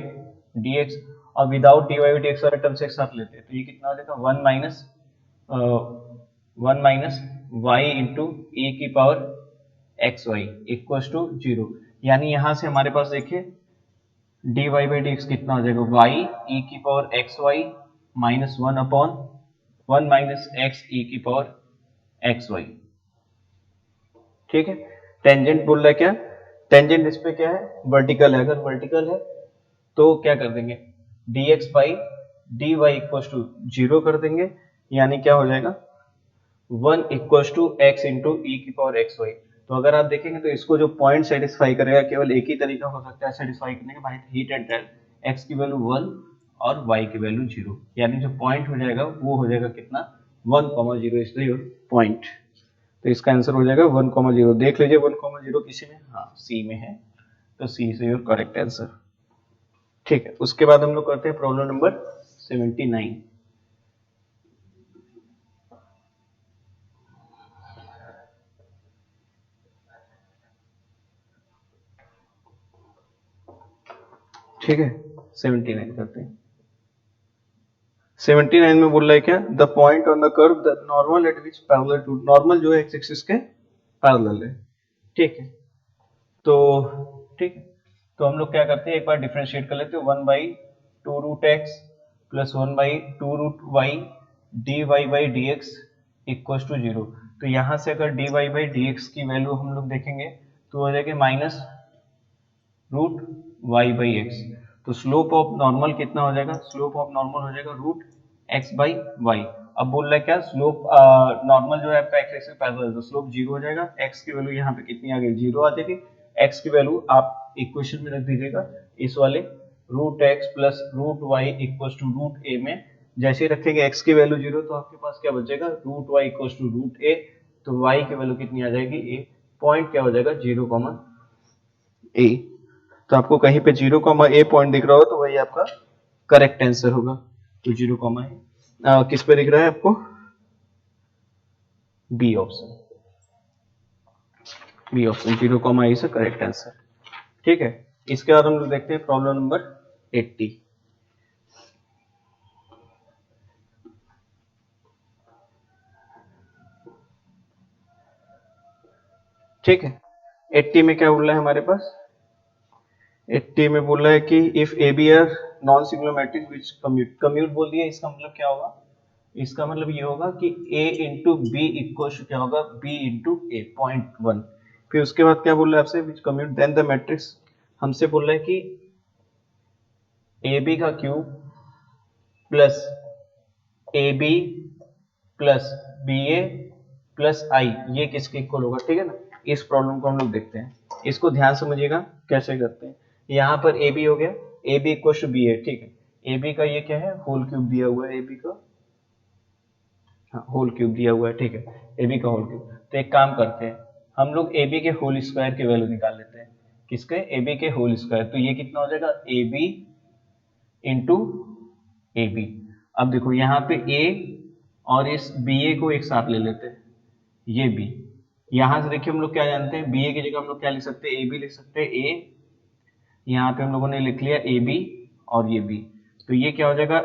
डी एक्स, और without dy by d x वाले टर्म्स एक साथ लेते हैं तो ये कितना हो जाएगा, 1 माइनस वाई इंटू ई की power x y equal to 0। यानी यहां से हमारे पास देखिए dy बाई डी एक्स कितना हो जाएगा, y e की power x y minus 1 upon 1 minus x e की पावर एक्स वाई। ठीक है, टेंजेंट बोल रहा है क्या, टेंजेंट इस पे क्या है, वर्टिकल है। अगर वर्टिकल है तो क्या कर देंगे, dx by dy equal to 0 कर देंगे, यानी क्या हो जाएगा, 1 equal to x into e की पावर एक्स वाई। तो अगर आप देखेंगे तो इसको जो पॉइंट सेटिस्फाई करेगा, केवल एक ही तरीका हो सकता है सेटिस्फाई करने का, by hit and dell, x की वैल्यू 1 और y की वैल्यू 0, यानी जो पॉइंट हो जाएगा वो हो जाएगा कितना, 1,0, इसलिए योर पॉइंट। तो इसका आंसर हो जाएगा 1,0। देख लीजिए 1,0 किसी में, हाँ सी में है, तो सी से योर करेक्ट आंसर। ठीक है, उसके बाद हम लोग करते हैं प्रॉब्लम नंबर 79। ठीक है, 79 करते हैं। 79 में बोल रहा है क्या, the point on the curve the normal at which parallel to, normal जो है एक्स एक्सिस के पैरेलल है। ठीक है, तो ठीक है, तो हम लोग क्या करते हैं, एक बार डिफरेंशिएट कर लेते हैं, 1 by 2 root x plus 1 by 2 root y d y by d x equal to 0। तो यहाँ से अगर d y by d x की वैल्यू हम लोग देखेंगे तो हो जाएगी minus root y by x. तो स्लोप ऑफ नॉर्मल कितना हो जाएगा, स्लोप ऑफ नॉर्मल हो जाएगा रूट x बाई वाई। अब बोल रहा है क्या, स्लोप नॉर्मल जो है आपका एक्स एक्सिस पैरेलल है तो स्लोप जीरो हो जाएगा। x की वैल्यू यहाँ पे कितनी आ गई, जीरो आ जाएगी। x की वैल्यू आप इक्वेशन में रख दीजिएगा इस वाले root x plus root y equal to root a में। जैसे ही रखेंगे x की वैल्यू जीरो तो आपके पास क्या बचेगा, root y equal to root a. तो y की वैल्यू कितनी आ जाएगी, ए। पॉइंट क्या हो जाएगा, जीरो कॉमा ए। तो आपको कहीं पे जीरो कॉमा ए पॉइंट दिख रहा हो तो वही आपका करेक्ट आंसर होगा। तो जीरो कॉमा ए किस पे दिख रहा है आपको, B option. B option, zero comma a से करेक्ट आंसर। ठीक है, इसके बाद हम लोग देखते हैं प्रॉब्लम नंबर 80। ठीक है, 80 में क्या बोल रहा है हमारे पास, 80 में बोल रहा है कि if A B are non singular matrix which commute, commute बोल दिया, इसका मतलब क्या होगा, इसका मतलब ये होगा कि a into B equal to क्या होगा, b इंटू ए, 0.1। फिर उसके बाद क्या बोल रहा है आपसे, which commute then the matrix, हमसे बोल रहा है कि ए बी का cube plus A b plus b a plus I, ये किसके इक्वल होगा। ठीक है ना, इस प्रॉब्लम को हम लोग देखते हैं, इसको ध्यान समझिएगा कैसे करते हैं। यहाँ पर ए बी हो गया, a b equal to b a. ठीक है, ए बी का ये क्या है, होल क्यूब दिया हुआ है, ए बी का होल क्यूब दिया हुआ है। ठीक है, ए बी का होल क्यूब। तो एक काम करते हैं, हम लोग ए बी के होल स्क्वायर की वैल्यू निकाल लेते हैं। किसके, ए बी के होल स्क्वायर। तो ये कितना हो जाएगा, A B into A B. अब देखो यहाँ पे ए और इस बी ए को एक साथ ले लेते हैं, ये बी। यहां से देखिए हम लोग क्या जानते हैं, बी ए की जगह हम लोग क्या लिख सकते हैं, ए बी लिख सकते हैं। ए यहाँ पे हम लोगों ने लिख लिया ए बी और ये बी। तो ये क्या हो जाएगा,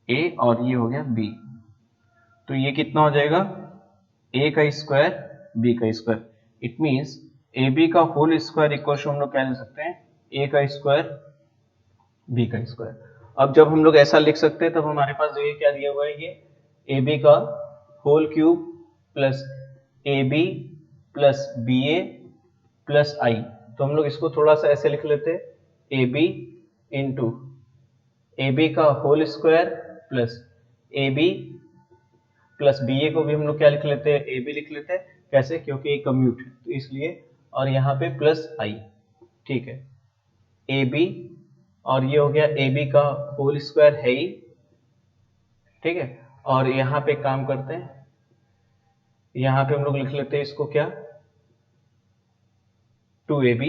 ए और ये हो गया बी। तो ये कितना हो जाएगा, ए का स्क्वायर बी का square. It means A B का होल स्क्वायर इक्वल टू हम लोग क्या लिख सकते हैं, ए का स्क्वायर बी का स्क्वायर। अब जब हम लोग ऐसा लिख सकते हैं तब हमारे पास ये क्या दिया हुआ है, ये ए बी का whole cube plus A b plus b a plus I. तो हम लोग इसको थोड़ा सा ऐसे लिख लेते हैं, a B into A B का whole square plus A b plus b a को भी हम लोग क्या लिख लेते हैं, ए बी लिख लेते हैं। कैसे, क्योंकि ये कम्यूट है तो इसलिए, और यहाँ पे प्लस आई। ठीक है, ए बी और ये हो गया ए बी का होल स्क्वायर है ही। ठीक है, और यहाँ पे काम करते हैं, यहाँ पे हम लोग लिख लेते हैं इसको क्या, 2ab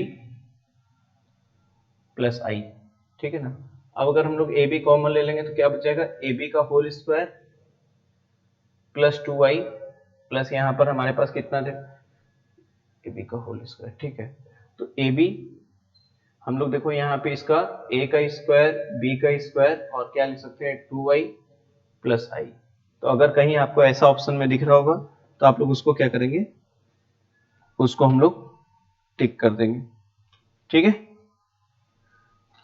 प्लस आई। ठीक है ना, अब अगर हम लोग ए बी कॉमन ले लेंगे तो क्या बचेगा, ए बी का whole square plus 2i plus यहाँ पर हमारे पास कितना थे, ए बी का होल स्क्वायर। ठीक है, तो ए बी हम लोग देखो यहाँ पे इसका a का स्क्वायर b का स्क्वायर और क्या लिख सकते हैं, 2i प्लस आई। तो अगर कहीं आपको ऐसा ऑप्शन में दिख रहा होगा तो आप लोग उसको क्या करेंगे, उसको हम लोग टिक कर देंगे। ठीक है,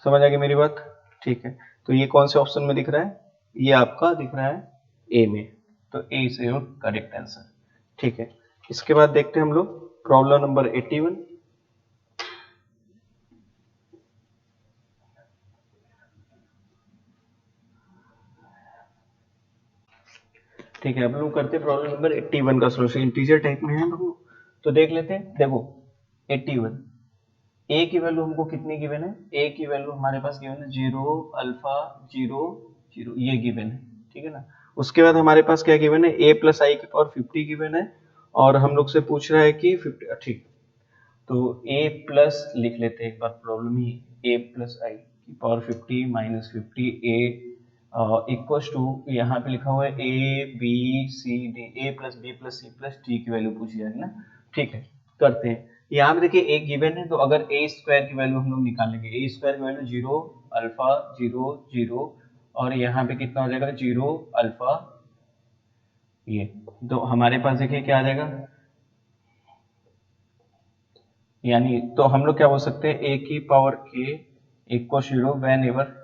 समझ आ गई मेरी बात। ठीक है, तो ये कौन से ऑप्शन में दिख रहा है, ये आपका दिख रहा है ए में। तो ए इज योर करेक्ट आंसर। ठीक है, इसके बाद देखते हैं हम लोग प्रॉब्लम नंबर 81। ठीक है, अब लोग करते हैं प्रॉब्लम नंबर 81 का सॉल्यूशन। इंटीजर टाइप में है लोग, तो देख लेते हैं। देखो 81, ए की वैल्यू हमको कितनी गिवन है, ए की वैल्यू हमारे पास गिवन है 0 अल्फा 0 0, ये गिवन है। ठीक है ना, उसके बाद हमारे पास क्या गिवन है, ए प्लस आई की पावर 50 गिवन है और हम लोग से पूछ रहा है कि 50। ठीक, तो ए प्लस लिख लेते हैं एक बार problem he, A plus I की power 50 minus 50 A equal to, यहाँ पे लिखा हुआ है A B C D, A plus B plus C plus D की वैल्यू पूछी जाएगी ना। ठीक है, करते हैं। यहाँ पे देखिए ए गिवन है, तो अगर ए स्क्वायर की वैल्यू हम लोग निकालेंगे, ए स्क्वायर की वैल्यू 0 अल्फा 0 0 और यहाँ पे कितना हो जाएगा 0 अल्फा ये। तो हमारे पास देखिए क्या आ जाएगा, यानी तो हम लोग क्या बोल सकते हैं, ए की पावर के इक्वल 0 वेन एवर।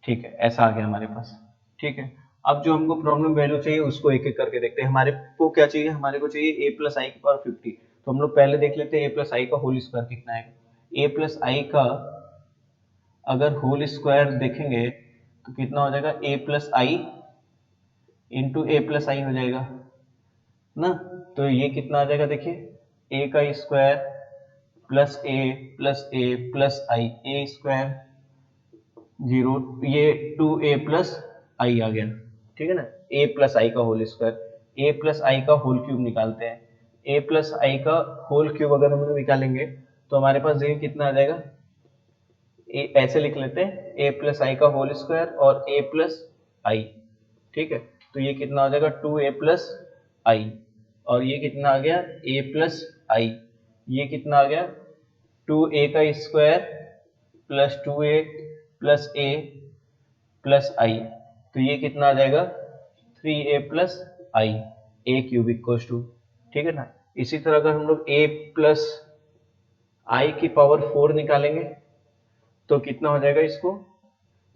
ठीक है, ऐसा आ गया हमारे पास। ठीक है, अब जो हमको प्रॉब्लम वैल्यू चाहिए उसको एक एक करके देखते हैं। हमारे को क्या चाहिए, हमारे को चाहिए ए प्लस आई की पावर 50। तो हम लोग पहले देख लेते हैं ए प्लस आई का होल स्क्वायर कितना है। ए प्लस आई का अगर होल स्क्वायर देखेंगे तो कितना हो जाएगा a plus I into a plus I हो जाएगा ना। तो ये कितना आ जाएगा देखिए, a का स्क्वायर प्लस ए प्लस आई, ए स्क्वायर 0, ये 2a प्लस आई आ गया, ठीक है ना। a प्लस आई का होल स्क्वायर, a प्लस आई का होल क्यूब निकालते हैं। a प्लस आई का होल क्यूब अगर हम लोग निकालेंगे तो हमारे पास देखिए कितना आ जाएगा, ऐसे लिख लेते हैं a प्लस आई का होल स्क्वायर और a प्लस आई, ठीक है। तो ये कितना हो जाएगा 2a प्लस आई, और ये कितना आ गया a प्लस आई, ये कितना आ गया 2a का square plus 2a plus a plus I, तो ये कितना आ जाएगा 3a plus I, a cube equal to, ठीक है ना। इसी तरह अगर हम लोग a प्लस आई की पावर 4 निकालेंगे तो कितना हो जाएगा, इसको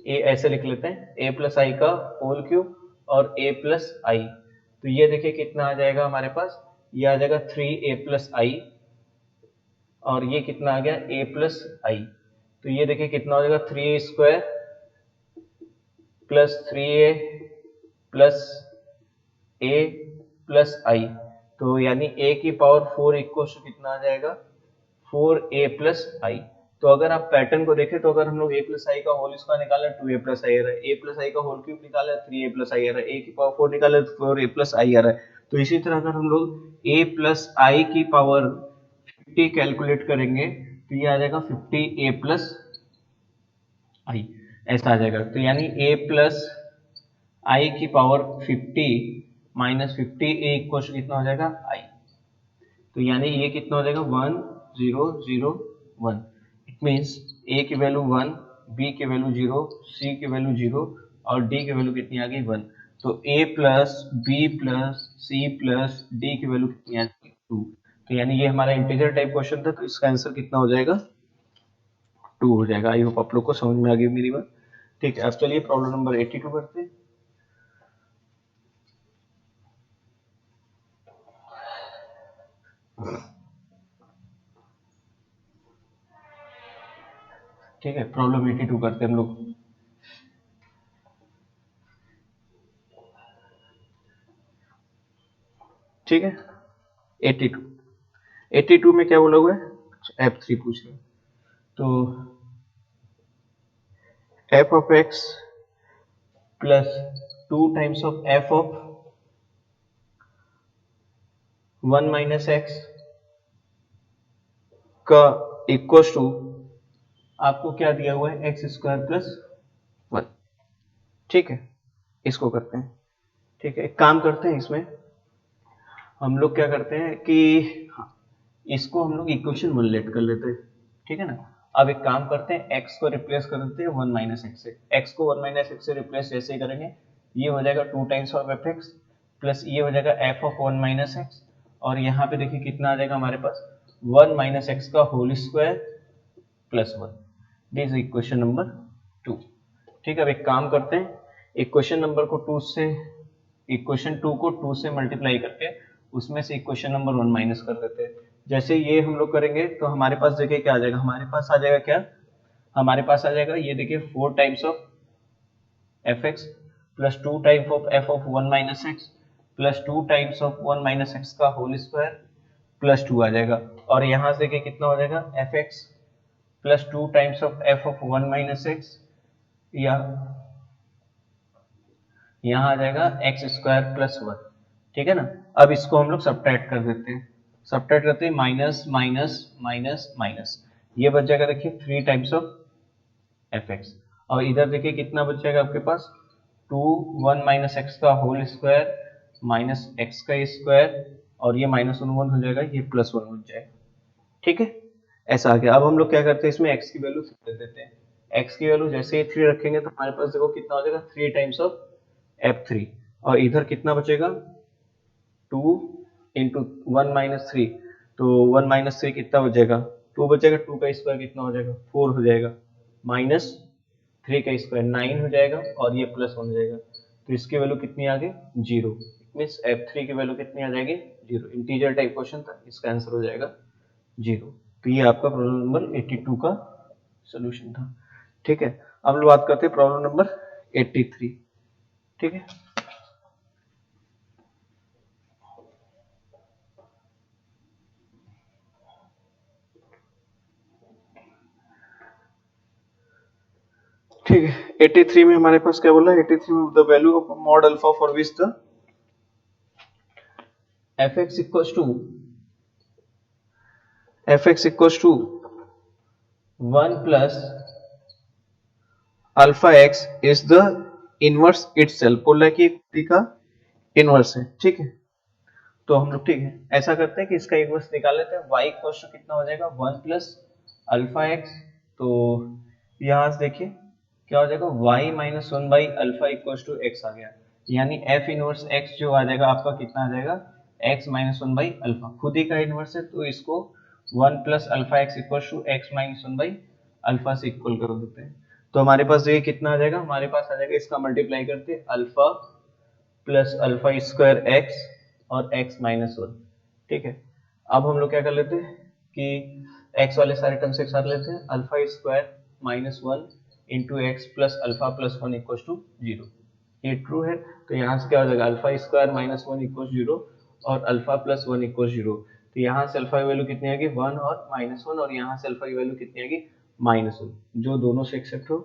a ऐसे लिख लेते हैं, a प्लस आई का होल क्यूब और a प्लस आई, तो ये देखिए कितना आ जाएगा हमारे पास, ये आ जाएगा 3a प्लस आई, और ये कितना आ गया a प्लस आई, तो ये देखिए कितना हो जाएगा 3a square plus 3a plus a plus I, तो यानी a की पावर 4 इक्वल टू कितना आ जाएगा 4a प्लस आई। तो अगर आप पैटर्न को देखें तो अगर हम लोग a प्लस आई का होल स्क्वायर निकाले 2a प्लस आई आ रहा है, a प्लस आई का होल क्यूब निकाले 3a प्लस आई आ रहा है, a की पावर 4 निकाले तो 4a प्लस आई आ रहा है। तो इसी तरह अगर हम लोग a प्लस आई की पावर 50 कैलकुलेट करेंगे तो ये आ जाएगा 50a प्लस आई, ऐसा आ जाएगा। तो यानी a प्लस आई की पावर 50 माइनस 50a इक्वल कितना हो जाएगा आई, तो यानी ये कितना हो जाएगा 1 0 0 1, इट मीन्स a की वैल्यू 1, b की वैल्यू 0, c की वैल्यू 0 और d की वैल्यू कितनी आ गई 1। तो a plus b plus c plus d की वैल्यू कितनी आ गई 2। तो यानी ये हमारा इंटीजर टाइप क्वेश्चन था, तो इसका आंसर कितना हो जाएगा 2 हो जाएगा। आई होप आप लोग को समझ में आ गई मेरी बात, ठीक है। अब चलिए प्रॉब्लम नंबर 82 करते हैं। ठीक है, प्रॉब्लम 82 करते हैं हम लोग। ठीक है, 82 82 में क्या बोला हुआ है, F3 पूछ रहे हैं। तो f of x plus 2 times of f of 1 minus x का इक्वल टू आपको क्या दिया हुआ है एक्स स्क्वायर प्लस 1, ठीक है। इसको करते हैं, ठीक है। एक काम करते हैं, इसमें हम लोग क्या करते हैं कि इसको हम लोग इक्वेशन 1 लेट कर लेते हैं, ठीक है ना। अब एक काम करते हैं, x को रिप्लेस कर देते हैं 1 माइनस एक्स से। x को 1 माइनस एक्स से रिप्लेस जैसे ही करेंगे ये हो जाएगा 2 times of F x plus ये हो जाएगा f ऑफ 1 माइनस एक्स, और यहाँ पे देखिए कितना आ जाएगा हमारे पास 1 माइनस एक्स का whole square plus 1। This is equation number 2, ठीक है। अब एक काम करते हैं, इक्वेशन नंबर को 2 से, इक्वेशन 2 को 2 से मल्टीप्लाई करके उसमें से इक्वेशन नंबर 1 माइनस कर देते हैं। जैसे ये हम लोग करेंगे तो हमारे पास देखिए क्या आ जाएगा, हमारे पास आ जाएगा क्या, हमारे पास आ जाएगा ये देखिए 4 times of F x plus 2 times of F of 1 minus x plus 2 times of 1 minus x का होल स्क्वायर प्लस 2 आ जाएगा, और यहाँ से देखिए कितना हो जाएगा F x plus 2 times of F of 1 minus x, या यहाँ आ जाएगा एक्स स्क्वायर प्लस 1, ठीक है ना। अब इसको हम लोग सब्ट्रैक्ट कर देते हैं, सब्ट्रैक्ट करते हैं माइनस माइनस माइनस माइनस, ये बच जाएगा देखिए 3 टाइम्स ऑफ एफ एक्स, और इधर देखिए कितना बच जाएगा आपके पास 2 1 माइनस एक्स का होल स्क्वायर माइनस एक्स का स्क्वायर, और ये माइनस 1 हो जाएगा, ये प्लस 1 बच जाएगा, ठीक है। ऐसा आ गया। अब हम लोग क्या करते हैं, इसमें x की वैल्यू 3 दे देते हैं। x की वैल्यू जैसे ही 3 रखेंगे तो हमारे पास देखो कितना हो जाएगा 3 टाइम्स ऑफ f3, और इधर कितना बचेगा 2 इंटू 1 माइनस 3, तो 1 माइनस 3 कितना बचेगा 2 बचेगा, 2 का स्क्वायर कितना हो जाएगा 4 हो जाएगा, माइनस 3 का स्क्वायर 9 हो जाएगा, और ये प्लस 1 हो जाएगा, तो इसकी वैल्यू कितनी आ गई 0, मीन्स f3 की वैल्यू कितनी आ जाएगी 0। इंटीजर टाइप क्वेश्चन था, इसका आंसर हो जाएगा 0। तो ये आपका प्रॉब्लम नंबर 82 का सोल्यूशन था, ठीक है। अब हम लोग बात करते हैं प्रॉब्लम नंबर 83। ठीक है, ठीक है। 83 में हमारे पास क्या बोला है, 83 में the value of mod alpha for which the f x equals to 1 plus alpha x is the inverse itself, बोला है कि एक का इनवर्स है। ठीक है, तो हम लोग ठीक है ऐसा करते हैं कि इसका इनवर्स निकाल लेते हैं। y इक्वल्स टू कितना हो जाएगा, 1 प्लस अल्फा एक्स। तो यहाँ से देखिए क्या हो जाएगा, y minus one by alpha equals to x आ गया, यानी f इनवर्स x जो आ जाएगा आपका कितना आ जाएगा, x minus one by alpha, खुद ही का इनवर्स है तो इसको 1 plus alpha x equals to x minus one by alpha से इक्वल कर देते हैं। तो हमारे पास ये कितना आ जाएगा, हमारे पास आ जाएगा इसका मल्टीप्लाई करते alpha plus alpha square x और x माइनस वन। ठीक है, अब हम लोग क्या कर लेते हैं कि x वाले सारे टर्म्स एक साथ लेते हैं, alpha square minus one into x plus alpha plus one equal to zero. ये ट्रू है, तो यहाँ से क्या हो जाएगा, alpha square minus one equal zero और alpha plus one equal zero. तो यहाँ से अल्फा की वैल्यू कितनी आएगी, वन और माइनस वन, और यहाँ से अल्फा की वैल्यू कितनी आएगी, माइनस वन, जो दोनों से एक्सेप्ट हो।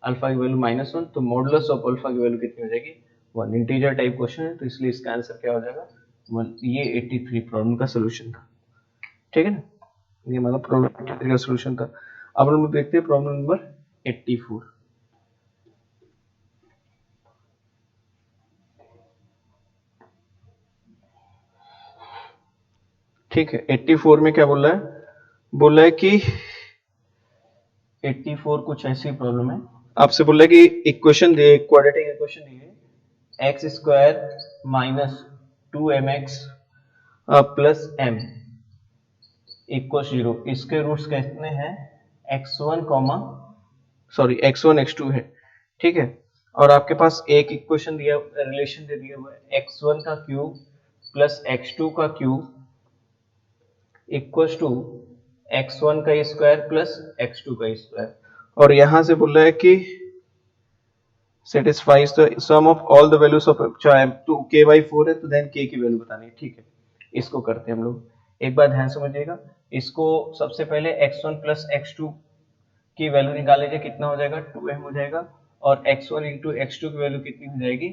अल्फा की वैल्यू माइनस वन, तो मॉडुलस ऑफ अल्फा की वैल्यू कितनी हो जाएगी, वन। इंटीजर टाइप क्वेश्चन है तो इसलिए इसका आंसर क्या हो जाएगा, वन। ये 83 प्रॉब्लम का सोल्यूशन था। ठीक है ना, ये हमारा प्रॉब्लम 83 का सोल्यूशन था। अब हम लोग देखते हैं प्रॉब्लम नंबर 84। ठीक है, 84 में क्या बोल रहा है कि 84 कुछ ऐसी प्रॉब्लम है, आपसे बोल रहा है कि इक्वेशन दिए, क्वाड्रेटिक इक्वेशन दिए, x square minus two m x plus m equal zero, इसके रूट्स कितने हैं, x1 comma sorry x1 x2 है। ठीक है, और आपके पास एक इक्वेशन दिया, रिलेशन दे दिया हुआ है, x1 का क्यूब प्लस x2 का क्यूब इक्वल टू x1 का स्क्वायर प्लस x2 का स्क्वायर, और यहां से बोल रहा है कि satisfies the sum of all the values of, चाहे तो k बाई 4 है तो देन k की वैल्यू बतानी है। ठीक है, इसको करते हैं हम लोग, एक बार ध्यान समझिएगा। इसको सबसे पहले x1 प्लस x2 की वैल्यू निकाल लीजिए, कितना हो जाएगा, 2m हो जाएगा, और x1 इंटू x2 की वैल्यू कितनी हो जाएगी,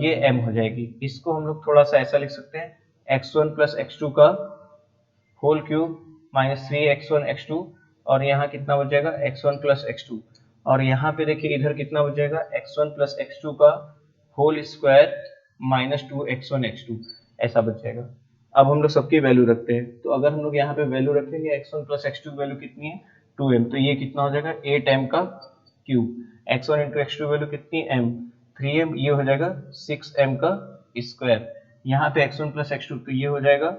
ये m हो जाएगी। इसको हम लोग थोड़ा सा ऐसा लिख सकते हैं, x1 प्लस x2 का whole cube minus 3x1 x2, और यहाँ कितना बच जाएगा, x1 प्लस x2, और यहाँ पे देखिए इधर कितना बच जाएगा, x1 प्लस x2 का whole square minus 2x1 x2, ऐसा बच जाएगा। अब हम लोग सबकी वैल्यू रखते हैं, तो अगर हम लोग यहाँ पे वैल्यू रखेंगे x1 प्लस x2 की वैल्यू कितनी है, 2m, तो ये कितना हो जाएगा, 8m का cube, x1 into x2 value कितनी m, 3m, ये हो जाएगा 6m का स्क्वायर, यहाँ पे x1 प्लस x2 तो ये हो जाएगा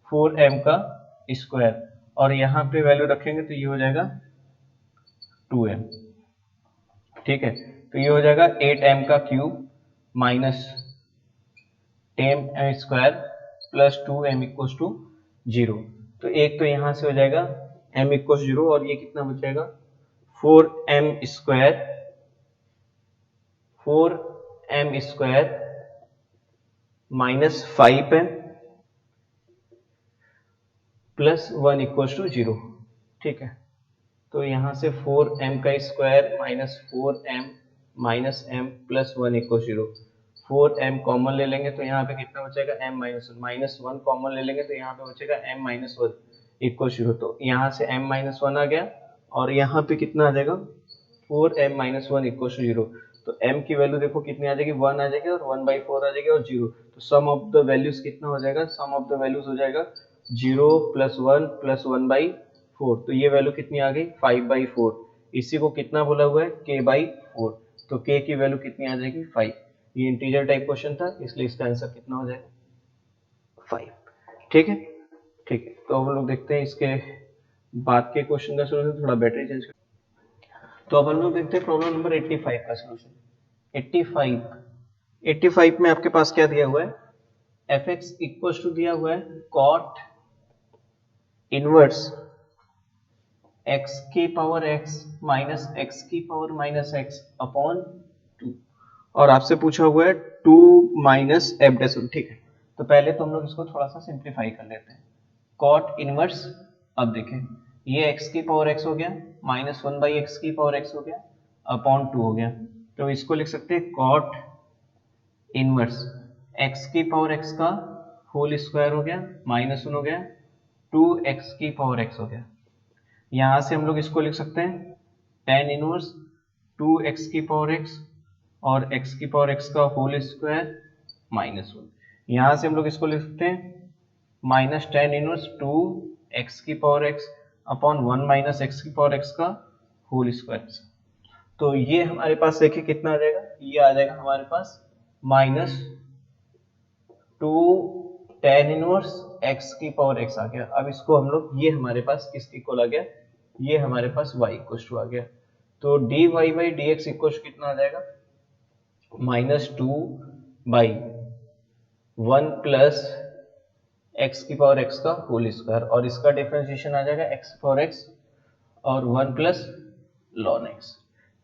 4m का स्क्वायर, और यहाँ पे वैल्यू रखेंगे तो ये हो जाएगा 2m। ठीक है, तो ये हो जाएगा 8m का cube minus 10m square plus 2m equal to zero. तो एक तो यहाँ से हो जाएगा m इक्वल जीरो, और ये कितना बच जाएगा, 4m square, 4m square minus 5m plus one equal to zero. ठीक है, तो यहाँ से 4m का square minus 4m minus m plus one equal zero, 4m common ले लेंगे तो यहाँ पे कितना बचेगा, m minus one, minus one common ले लेंगे तो यहाँ पे बचेगा m minus one equal zero. तो यहाँ से m माइनस वन आ गया, और यहाँ पे कितना आ जाएगा, 4m minus one equal to zero. तो m की वैल्यू देखो कितनी आ जाएगी, 1 आ जाएगी, और 1/4 आ जाएगी, और जीरो। तो सम ऑफ द वैल्यूज कितना हो जाएगा, सम ऑफ द वैल्यूज हो जाएगा 0 प्लस 1 प्लस 1/4, तो ये वैल्यू कितनी आ गई, 5/4। इसी को कितना बोला हुआ है, k/4, तो k की वैल्यू कितनी आ जाएगी, 5। ये इंटीजर टाइप क्वेश्चन था, इसलिए इसका आंसर कितना हो जाएगा, 5। ठीक है, ठीक है, तो हम लोग देखते हैं इसके बाद के क्वेश्चन का सोल्यूशन, थोड़ा बैटरी चेंज कर। तो अब हम लोग देखते हैं प्रॉब्लम नंबर 85 का सोल्यूशन। 85 में आपके पास क्या दिया हुआ है, एफ एक्स इक्वल टू दिया हुआ है कॉट इनवर्स एक्स की पावर एक्स माइनस एक्स की पावर माइनस एक्स अपॉन 2। और आपसे पूछा हुआ है 2 माइनस एफ डैश 1, ठीक है। तो पहले तो हम लोग इसको थोड़ा सा सिंप्लीफाई कर लेते हैं। कॉट इनवर्स, अब देखें ये x की पावर x हो गया, माइनस 1/x की पावर x हो गया, अपॉन 2 हो गया। तो इसको लिख सकते हैं कॉट इनवर्स x की पावर x का होल स्क्वायर हो गया, माइनस 1 हो गया, 2x की पावर x हो गया। यहां से हम लोग इसको लिख सकते हैं टेन इनवर्स 2x की पावर x और x की पावर x का होल स्क्वायर माइनस 1। यहां से हम लोग इसको लिख सकते हैं माइनस टेन इनवर्स 2x की power x upon 1 minus x की पावर x का होल स्क्वायर। तो ये हमारे पास देखिए कितना आ जाएगा, ये आ जाएगा हमारे पास माइनस 2 टेन इनवर्स x की पावर x आ गया। अब इसको हम लोग, ये हमारे पास किसके इक्वल आ गया, ये हमारे पास y इक्वल टू आ गया। तो dy by d x equal कितना आ जाएगा, माइनस 2 बाई 1 प्लस x की पावर x का होल स्क्वायर, और इसका डिफरेंशिएशन आ जाएगा x पावर x और 1 प्लस ln x,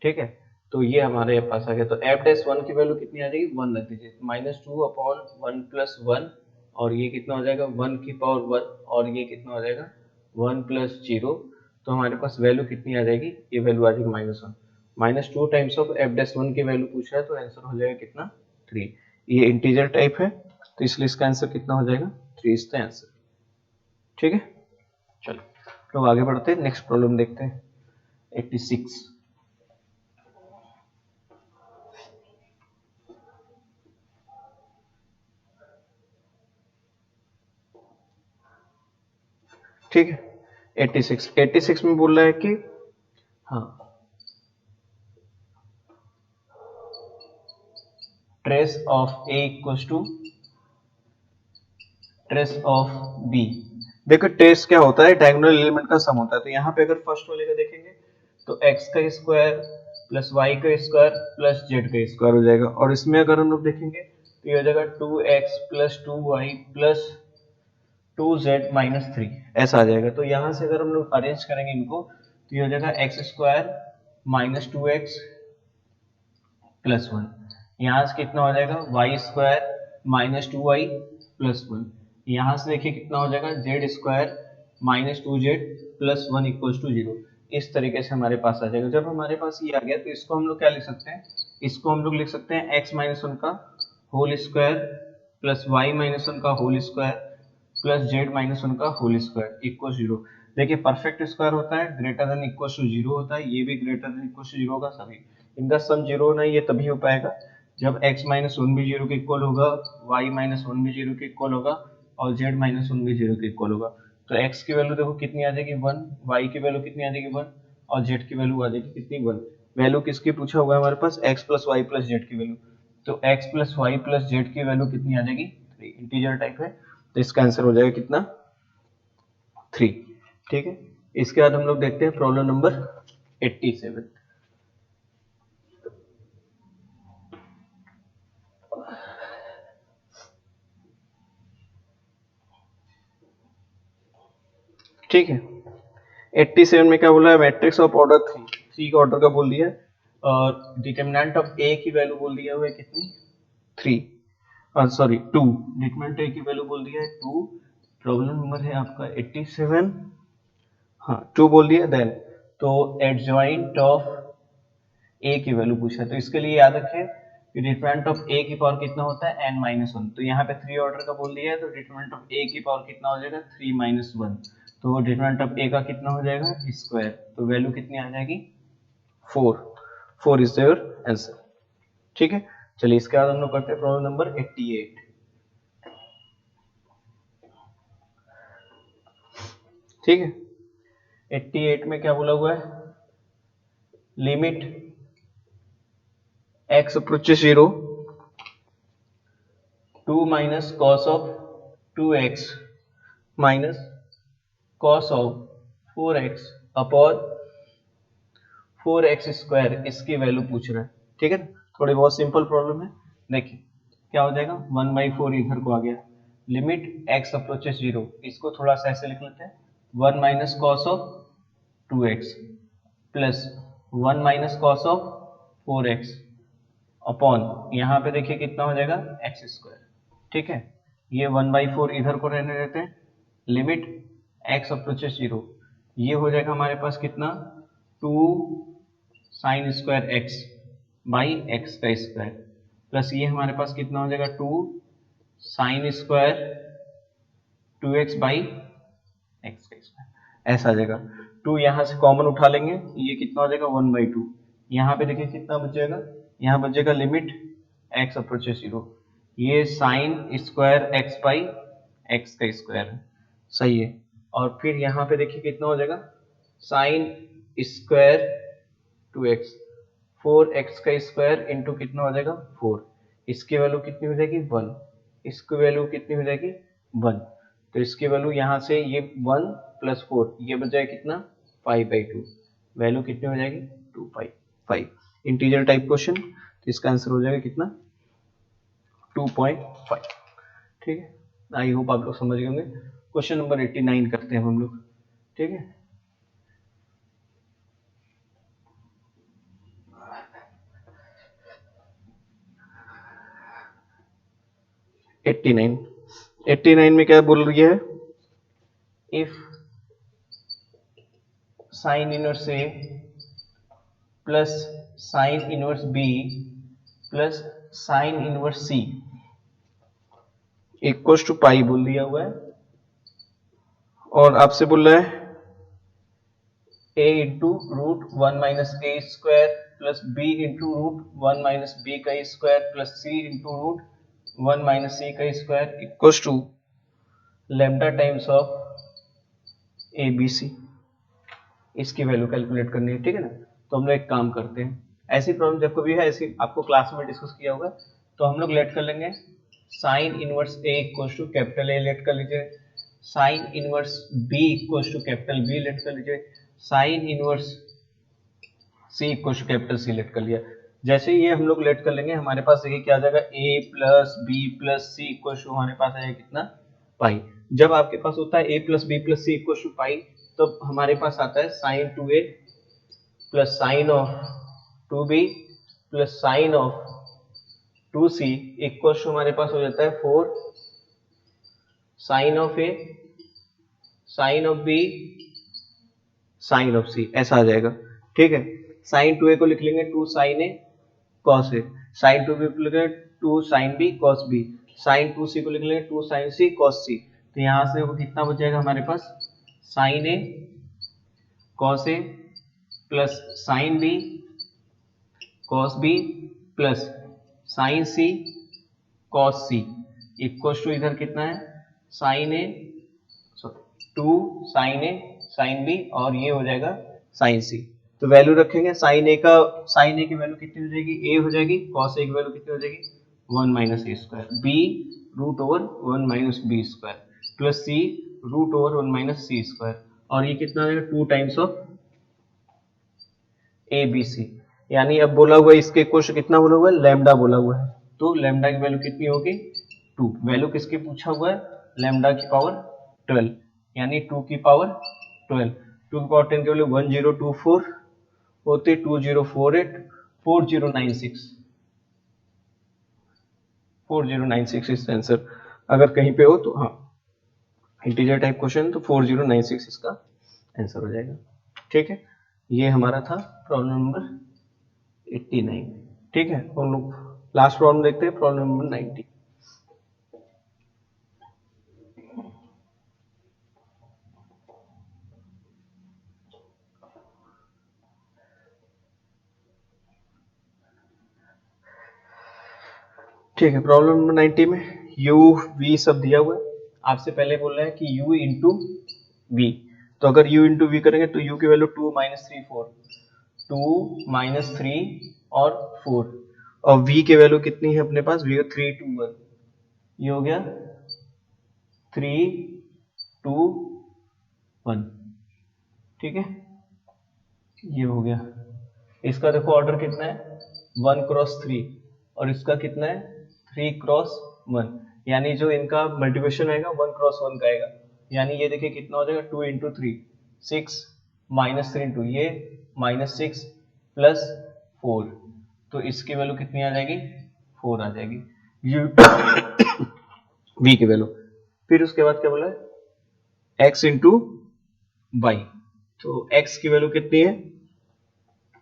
ठीक है। तो ये हमारे पास आ गया। तो एफ डैश 1 की वैल्यू कितनी आ जाएगी, 1 रख दीजिए, माइनस 2 अपॉन 1 प्लस 1, और ये कितना हो जाएगा 1 की पावर 1, और ये कितना हो जाएगा 1 प्लस 0। तो हमारे पास वैल्यू कितनी आ जाएगी, ये वैल्यू आ जाएगी minus 1, minus 2 times of F dash 1 की वैल्यू पूछ रहा है, तो आंसर हो जाएगा कितना 3। ये इंटीजर टाइप है तो इसलिए इसका आंसर कितना हो जाएगा 3 इज द आंसर, ठीक है। चलो लोग आगे बढ़ते हैं, नेक्स्ट प्रॉब्लम देखते हैं 86। ठीक है 86 में बोल रहा है कि हाँ trace of A equals to trace of B. देखो ट्रेस क्या होता है, डायगोनल एलिमेंट का सम होता है। तो यहाँ पे अगर फर्स्ट वाले का देखेंगे तो x का स्क्वायर प्लस y का स्क्वायर प्लस z का स्क्वायर हो जाएगा, और इसमें अगर हम लोग देखेंगे तो ये हो जाएगा 2x plus 2y plus 2z minus 3, ऐसा आ जाएगा। तो यहाँ से अगर हम लोग अरेंज करेंगे इनको तो ये हो जाएगा x square minus 2x plus 1, यहाँ से कितना हो जाएगा Y square minus 2y plus 1, यहाँ से देखिए कितना हो जाएगा z square minus 2z plus 1 equals to 0। इस तरीके से हमारे पास आ जाएगा। जब हमारे पास ये आ गया तो इसको हम लोग क्या लिख सकते हैं, इसको हम लोग लिख सकते हैं x माइनस 1 का whole square plus y minus 1 का whole square plus z minus 1 का होल स्क्वायर इक्वल 0। देखिए परफेक्ट स्क्वायर होता है ग्रेटर देन इक्वल टू 0 होता है, ये भी ग्रेटर देन इक्वल टू 0 होगा, सभी इनका सम 0 होना ये तभी हो पाएगा जब x माइनस 1 भी 0 के इक्वल होगा, y माइनस 1 भी 0 के इक्वल होगा और z माइनस 1 भी 0 के इक्वल होगा। तो x की वैल्यू देखो कितनी आ जाएगी 1, y की वैल्यू कितनी आ जाएगी 1 और z की वैल्यू आ जाएगी कितनी 1। वैल्यू किसकी पूछा हुआ है हमारे पास, x plus y plus z की वैल्यू। तो x plus y plus z की वैल्यू कितनी आ जाएगी 3, इंटीजर टाइप है तो इसका आंसर हो जाएगा कितना 3, ठीक है। इसके बाद हम लोग देखते हैं प्रॉब्लम नंबर 87। ठीक है 87 में क्या बोला है, मैट्रिक्स ऑफ ऑर्डर 3 का ऑर्डर का बोल दिया है, और डिटरमिनेंट ऑफ ए की वैल्यू बोल दिया हुआ है कितनी 3, सॉरी 2, डिटरमिनेंट ए की वैल्यू बोल दिया है 2। प्रॉब्लम नंबर है आपका 87, हाँ 2 बोल दिया। देन तो एडजॉइंट ऑफ ए की वैल्यू पूछा है, तो इसके लिए याद रखें कि डिटरमिनेंट ऑफ ए की पावर कितना होता है n माइनस 1। तो यहाँ पे 3 ऑर्डर का बोल दिया है तो डिटरमिनेंट ऑफ ए की पावर कितना हो जाएगा 3 माइनस 1। तो डिटरमिनेंट ऑफ ए का कितना हो जाएगा स्क्वायर, तो वैल्यू कितनी आ जाएगी 4, 4 इज देयर आंसर, ठीक है। चलिए इसके बाद हम लोग करते हैं प्रॉब्लम नंबर 88। ठीक है 88 में क्या बोला हुआ है, limit x approaches 0 2 minus cos of 2x minus cos of 4x upon 4x square, इसकी वैल्यू पूछ रहा है, ठीक है। थोड़ी बहुत सिंपल प्रॉब्लम है। देखिए क्या हो जाएगा 1/4 इधर को आ गया, लिमिट x अप्रोचेस 0, इसको थोड़ा सा ऐसे लिख लेते हैं 1 minus cos of 2x plus 1 minus cos of 4x upon यहाँ पे देखिए कितना हो जाएगा एक्स स्क्वायर। ठीक है, ये 1/4 इधर को रहने देते हैं, लिमिट एक्स अप्रोचेस 0, ये हो जाएगा हमारे पास कितना 2 sine square x by x का स्क्वायर, प्लस ये हमारे पास कितना हो जाएगा 2 sine square 2x by x का स्क्वायर, ऐसा आ जाएगा। 2 यहाँ से कॉमन उठा लेंगे, ये कितना हो जाएगा 1/2, यहाँ पे देखिए कितना बचेगा, यहाँ बचेगा लिमिट x अप्रोचेस 0, ये sine square x by x का स्क्वायर है, सही है। और फिर यहाँ पे देखिए कितना हो जाएगा साइन स्क्वायर 2x, 4x का स्क्वायर इंटू कितना हो जाएगा 4, इसकी वैल्यू कितनी हो जाएगी 1, इसकी वैल्यू कितनी हो जाएगी 1, तो इसकी वैल्यू यहाँ से ये 1 प्लस 4, ये बच जाएगा कितना 5/2, वैल्यू कितनी हो जाएगी 2/5, इंटीजर टाइप क्वेश्चन, तो इसका आंसर हो जाएगा कितना 2.5। ठीक है, आई होप आप लोग समझ गए होंगे। क्वेश्चन नंबर 89 करते हैं हम लोग। ठीक है, एट्टी नाइन में क्या बोल रही है, if sine inverse a plus sine inverse b plus sine inverse C equal to pi बोल दिया हुआ है, और आपसे बोल रहा है a into root 1 minus A square plus B into root 1 minus B का square plus C into root 1 minus C का square equal to lambda times of A B C, इसकी वैल्यू कैलकुलेट करनी है। ठीक है ना, तो हम लोग एक काम करते हैं, ऐसी प्रॉब्लम जब कभी है, ऐसी आपको क्लास में डिस्कस किया होगा, तो हम लोग लेट कर लेंगे sine inverse A equal to capital A let कर लीजिए, sine inverse B equal to capital B let कर लीजिए, sine inverse C equal to capital C let कर लिया। जैसे ये हम लोग लेट कर लेंगे, हमारे पास देखिए क्या आ जाएगा a plus B plus C equal to हमारे पास आ जाएगा कितना पाई। जब आपके पास होता है a plus B plus C equal to pi, तो हमारे पास आता है sine 2a plus sine of 2b plus sine of 2c equal to हमारे पास हो जाता है 4 sine of a sine of b sine of c, ऐसा आ जाएगा। ठीक है, साइन 2a को लिख लेंगे 2 sine a cos a, sine 2b को लिख लेंगे 2 sine b cos b, sine 2c को लिख लेंगे 2 साइन c कॉस c, तो यहाँ से वो कितना बच जाएगा हमारे पास sine a cos a plus sine b cos b plus sine c cos c equal to इधर कितना है sine a 2 sine a sine b और ये हो जाएगा साइन c। तो वैल्यू रखेंगे साइन a की वैल्यू कितनी हो जाएगी a हो जाएगी, कॉस a की वैल्यू कितनी हो जाएगी 1 माइनस a square, b root over 1 minus b square plus c root over 1 minus c square, और ये कितना आ जाएगा 2 times of A B C, यानी अब बोला हुआ है इसके क्वेश्चन कितना बोला हुआ है लैम्डा बोला हुआ है, तो लैम्डा की वैल्यू कितनी होगी 2, वैल्यू किसकी पूछा हुआ है लैम्डा की पावर 12, यानी 2 की पावर 12, 2 की पावर 10 की वैल्यू 1024 होती 2048 4096 इसका आंसर, अगर कहीं पे हो तो हाँ इंटीजर टाइप क्वेश्चन तो 4096 इसका आंसर हो जाएगा। ठीक है, ये हमारा था प्रॉब्लम नंबर 89। ठीक है, हम लोग लास्ट प्रॉब्लम देखते हैं, प्रॉब्लम नंबर 90। ठीक है, प्रॉब्लम नंबर 90 में u v सब दिया हुआ है, आपसे पहले बोल रहा है कि u इंटू वी, तो अगर u इंटू वी करेंगे तो u की वैल्यू 2 माइनस 3 4, 2 माइनस 3 और 4, और v की वैल्यू कितनी है अपने पास v 3 2 1, ये हो गया 3 2 1। ठीक है, ये हो गया, इसका देखो ऑर्डर कितना है 1 क्रॉस 3 और इसका कितना है 3 क्रॉस 1, यानी जो इनका मल्टीप्लिकेशन आएगा 1 क्रॉस 1 का आएगा, यानी ये देखिए कितना हो जाएगा 2 इंटू 3 6 माइनस 3 2, ये माइनस 6 प्लस 4, तो इसकी वैल्यू कितनी आ जाएगी, 4 आ जाएगी v की वैल्यू। फिर उसके बाद क्या बोला है, x इंटू वाई, तो x की वैल्यू कितनी है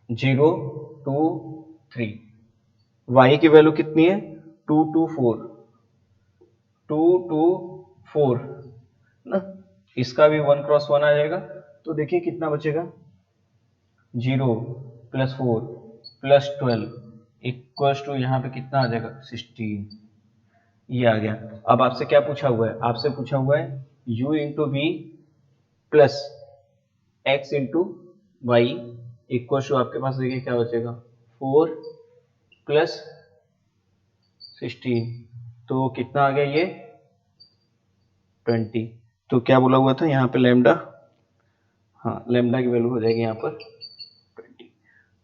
0 2 3, y की वैल्यू कितनी है 2 2 4 2 2 4 ना, इसका भी 1 क्रॉस 1 आ जाएगा। तो देखिए कितना बचेगा 0 प्लस 4 प्लस 12 इक्वल्स टू यहाँ पे कितना आ जाएगा 16, ये आ गया। अब आपसे क्या पूछा हुआ है, आपसे पूछा हुआ है u into v plus x into y equal to, आपके पास देखिए क्या बचेगा 4 प्लस 16, तो कितना आ गया ये 20। तो क्या बोला हुआ था यहाँ पे लैम्डा, हाँ लैम्डा की वैल्यू हो जाएगी यहाँ पर 20।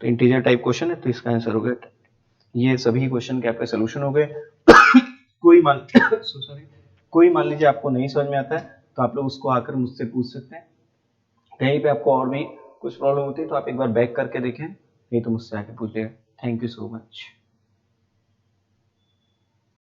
तो इंटीजर टाइप क्वेश्चन है तो इसका आंसर हो गया। ये सभी क्वेश्चन के आपके सोल्यूशन हो गए। कोई मान सॉरी, कोई मान लीजिए आपको नहीं समझ में आता है तो आप लोग उसको आकर मुझसे पूछ सकते हैं। कहीं पे आपको और भी कुछ प्रॉब्लम होती है तो आप एक बार बैक करके देखें, नहीं तो मुझसे आके पूछिएगा। Thank you so much.